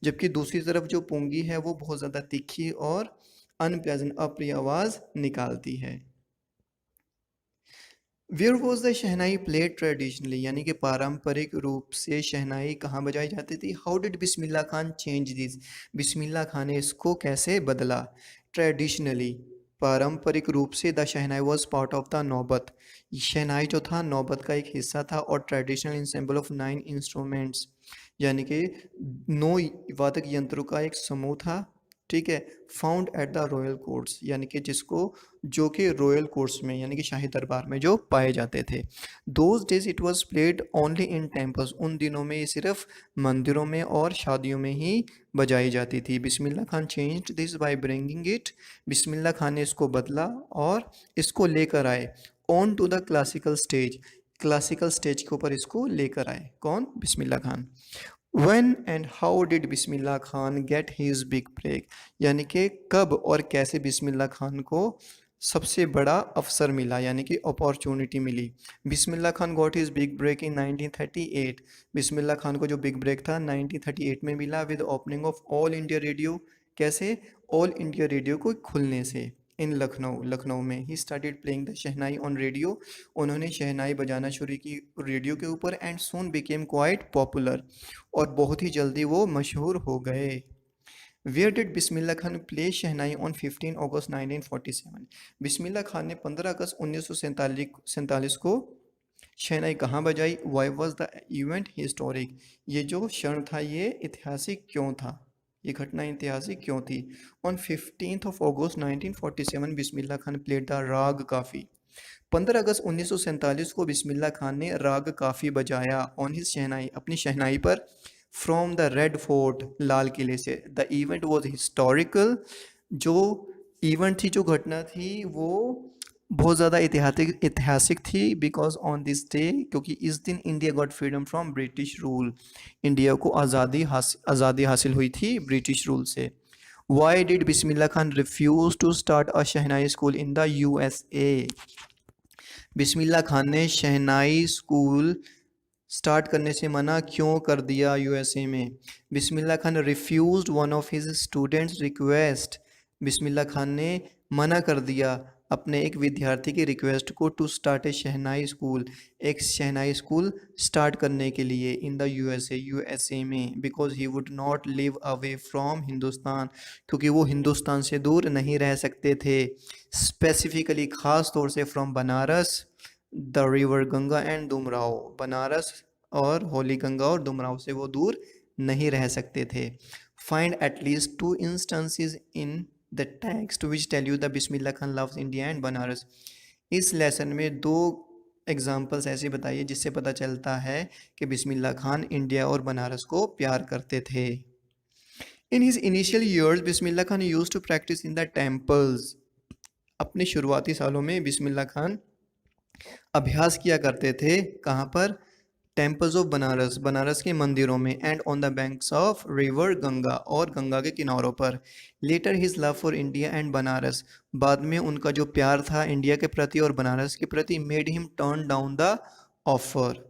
जबकि दूसरी तरफ जो पुंगी है वो बहुत ज़्यादा तीखी और अनप्लेजेंट, अप्रिय आवाज़ निकालती है। Where was the shehnai played traditionally, यानी कि पारंपरिक रूप से शहनाई कहाँ बजाई जाती थी। How did Bismillah Khan change this, Bismillah Khan ने इसको कैसे बदला। ट्रेडिशनली, पारंपरिक रूप से, the shehnai was part of the naubat, shehnai जो था नौबत का एक हिस्सा था, और ट्रेडिशनल इंसेंबल ऑफ 9 इंस्ट्रूमेंट्स, यानी कि 9 वादक यंत्रों का एक समूह था, ठीक है, found at the royal courts, यानी कि जिसको जो कि रॉयल कोर्ट्स में यानी कि शाही दरबार में जो पाए जाते थे। Those days it was played only in temples, उन दिनों में ये सिर्फ मंदिरों में और शादियों में ही बजाई जाती थी। Bismillah Khan changed this by bringing it, Bismillah Khan ने इसको बदला और इसको लेकर आए on to the classical stage, classical stage के ऊपर इसको लेकर आए। कौन? Bismillah Khan. When and how did Bismillah Khan get his big break, यानी कि कब और कैसे बिस्मिल्लाह खान को सबसे बड़ा अवसर मिला यानी कि अपॉर्चुनिटी मिली। Bismillah Khan got his big break in 1938, Bismillah Khan को जो बिग ब्रेक था 1938 में मिला with opening of All India Radio. कैसे? ऑल इंडिया रेडियो को खुलने से। इन लखनऊ, लखनऊ में he started playing the shehnai on radio, उन्होंने शहनाई बजाना शुरू की रेडियो के ऊपर and soon became quite popular, और बहुत ही जल्दी वो मशहूर हो गए। Where did Bismillah Khan play shehnai on 15 अगस्त 1947, बिस्मिल्लाह खान ने 15 अगस्त 1947 को शहनाई कहाँ बजाई? Why was the event historic, ये जो क्षण था ये ऐतिहासिक क्यों था, ये घटना ऐतिहासिक क्यों थी? ऑन 15 अगस्त 1947 बिस्मिल्लाह खान प्लेड द राग काफ़ी, 15 अगस्त 1947 को बिस्मिल्लाह खान ने राग काफ़ी बजाया ऑन हिज शहनाई, अपनी शहनाई पर, फ्रॉम द रेड फोर्ट, लाल किले से। द इवेंट वॉज हिस्टोरिकल, जो इवेंट थी, जो घटना थी वो बहुत ज़्यादा ऐतिहासिक ऐतिहासिक थी। बिकॉज ऑन दिस डे, क्योंकि इस दिन India got freedom from British rule, India को आज़ादी हासिल हुई थी ब्रिटिश रूल से। Why did Bismillah Khan refuse to start a shehnai school in the USA, Bismillah Khan ने शहनाई स्कूल स्टार्ट करने से मना क्यों कर दिया USA में? Bismillah Khan refused one of his students request, Bismillah Khan ने मना कर दिया अपने एक विद्यार्थी की रिक्वेस्ट को to start a shehnai school, एक शहनाई स्कूल स्टार्ट करने के लिए इन द USA में, because he would not live away from Hindustan, क्योंकि वो हिंदुस्तान से दूर नहीं रह सकते थे। स्पेसिफिकली, ख़ास तौर से from Banaras, the river Ganga and Dumraon, Banaras और होली गंगा और दुमराव से वो दूर नहीं रह सकते थे। Find at least 2 instances in the text which tell you the Bismillah Khan loves India and Banaras, इस लेसन में 2 एग्जाम्पल्स ऐसे बताइए जिससे पता चलता है कि बिस्मिल्लाह खान इंडिया और बनारस को प्यार करते थे। In his initial years Bismillah Khan used to practise in the temples, अपने शुरुआती सालों में बिस्मिल्लाह खान अभ्यास किया करते थे। कहाँ पर? टेम्पल्स ऑफ बनारस, बनारस के मंदिरों में, and on the banks of river Ganga, और गंगा के किनारों पर। Later his love for India and Banaras, बाद में उनका जो प्यार था इंडिया के प्रति और बनारस के प्रति, made him turn down the offer,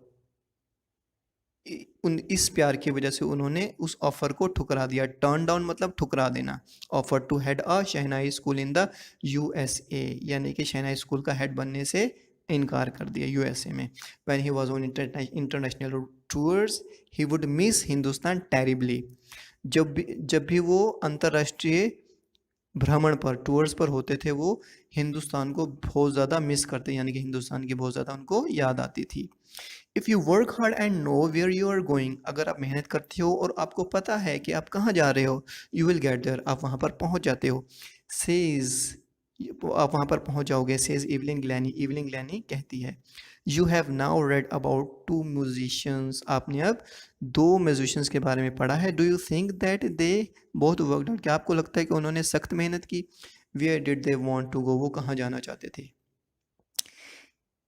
इस प्यार की वजह से उन्होंने उस ऑफर को ठुकरा दिया। टर्न डाउन मतलब ठुकरा देना। Offer to head a shehnai school in the USA, यानी कि शहनाई स्कूल का हेड बनने से इनकार कर दिया USA में। When he was on international tours he would miss Hindustan terribly, जब भी वो अंतर्राष्ट्रीय भ्रमण पर, टूर्स पर होते थे, वो हिंदुस्तान को बहुत ज़्यादा मिस करते, यानी कि हिंदुस्तान की बहुत ज़्यादा उनको याद आती थी। If you work hard and know where you are going, अगर आप मेहनत करते हो और आपको पता है कि आप कहाँ जा रहे हो, यू विल गेट देयर, आप वहाँ पर पहुँच जाते हो। सेज, आप वहाँ पर पहुँच जाओगे। Says Evelyn Glennie, Evelyn Glennie कहती है। You have now read about 2 musicians, आपने अब 2 म्यूजिशियंस के बारे में पढ़ा है। Do you think that they both worked hard, क्या आपको लगता है कि उन्होंने सख्त मेहनत की? Where did they want to go, वो कहाँ जाना चाहते थे?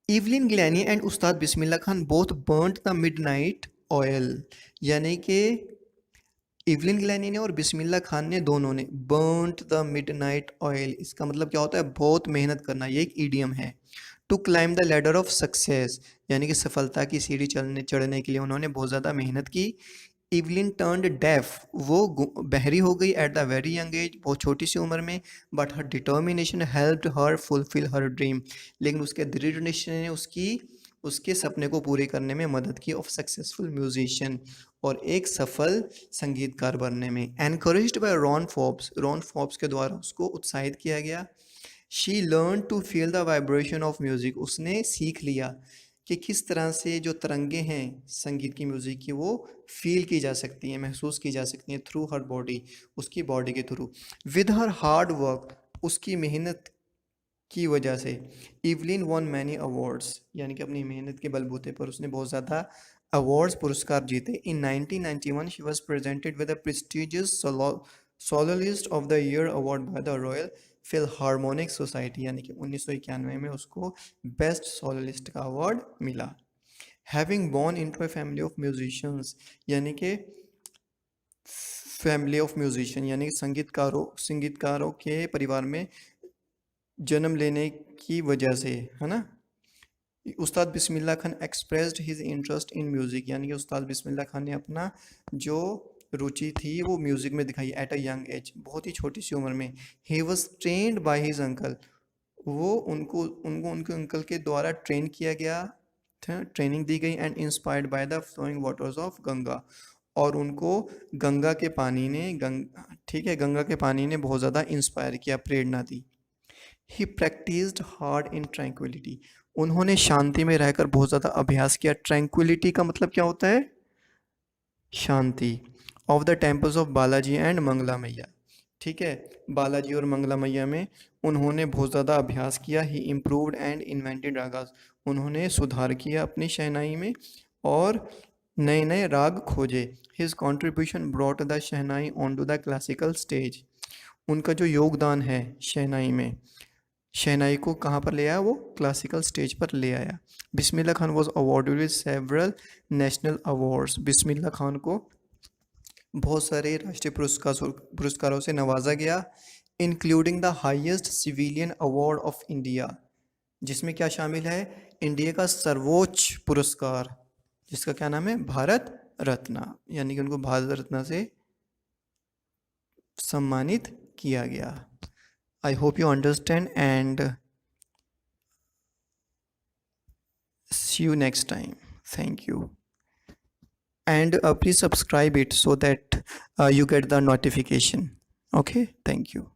Evelyn Glennie and Ustad Bismillah Khan both burnt the midnight oil, यानी कि इवलिन ग्लैनी ने और बिस्मिल्लाह खान ने, दोनों ने, बर्न्ट द मिडनाइट ऑयल, इसका मतलब क्या होता है? बहुत मेहनत करना, ये एक ईडियम है। To climb the ladder of success, यानी कि सफलता की सीढ़ी चढ़ने के लिए उन्होंने बहुत ज़्यादा मेहनत की। इवलिन टर्न्ड डेफ, वो बहरी हो गई at the very young age, बहुत छोटी सी उम्र में। But her determination helped her fulfil her dream, लेकिन उसके दृढ़ निश्चय ने उसके सपने को पूरे करने में मदद की, ऑफ सक्सेसफुल म्यूजिशियन, और एक सफल संगीतकार बनने में। एनकरेज्ड बाय रॉन फोर्ब्स के द्वारा उसको उत्साहित किया गया। She learn to feel the vibration of music, उसने सीख लिया कि किस तरह से जो तरंगे हैं संगीत की, म्यूज़िक की, वो फ़ील की जा सकती हैं, महसूस की जा सकती हैं थ्रू हर बॉडी, उसकी बॉडी के through. With her hard work, उसकी मेहनत की वजह से इवलिन वन मैनी अवार्ड्स, यानी कि अपनी मेहनत के बलबूते पर उसने बहुत ज़्यादा अवार्ड्स, पुरस्कार जीते। In 1991 she was presented with a prestigious soloist of the year award by the Royal Philharmonic Society, यानी कि 1991 में उसको बेस्ट सोलोलिस्ट का अवार्ड मिला। Having born into a family of musicians, यानी कि फैमिली ऑफ म्यूजिशियन, यानी कि संगीतकारों के परिवार में जन्म लेने की वजह से, है ना। Ustad Bismillah Khan expressed his interest in music, यानी कि उस्ताद बिस्मिल्लाह खान ने अपना जो रुचि थी वो म्यूज़िक में दिखाई एट अ यंग एज, बहुत ही छोटी सी उम्र में। He was trend by his uncle, वो उनको उनको उनके अंकल के द्वारा ट्रेन किया गया था, ट्रेनिंग दी गई। And inspired by the flowing waters of Ganga, और उनको गंगा के पानी ने ठीक है, गंगा के पानी ने बहुत ज़्यादा इंस्पायर किया, प्रेरणा दी। ही प्रैक्टिस्ड हार्ड इन ट्रैंक्विलिटी, उन्होंने शांति में रहकर बहुत ज़्यादा अभ्यास किया। ट्रैंक्विलिटी का मतलब क्या होता है? शांति। Of the temples of Balaji and Mangla Maiya, ठीक है, बालाजी और मंगला मैया में उन्होंने बहुत ज़्यादा अभ्यास किया। ही इम्प्रूव्ड एंड इन्वेंटेड रागास, उन्होंने सुधार किया अपनी शहनाई में और नए नए राग खोजे। His contribution brought the shehnai on to the classical stage, उनका जो योगदान है शहनाई में, शहनाई को कहाँ पर ले आया? वो क्लासिकल स्टेज पर ले आया। Bismillah Khan was awarded with several national awards, Bismillah Khan को बहुत सारे राष्ट्रीय पुरस्कारों से नवाजा गया। Including the highest civilian award of India, जिसमें क्या शामिल है? इंडिया का सर्वोच्च पुरस्कार, जिसका क्या नाम है? भारत रत्न, यानी कि उनको भारत रत्न से सम्मानित किया गया। I hope you understand and see you next time. Thank you. And please subscribe it so that you get the notification. Okay, thank you.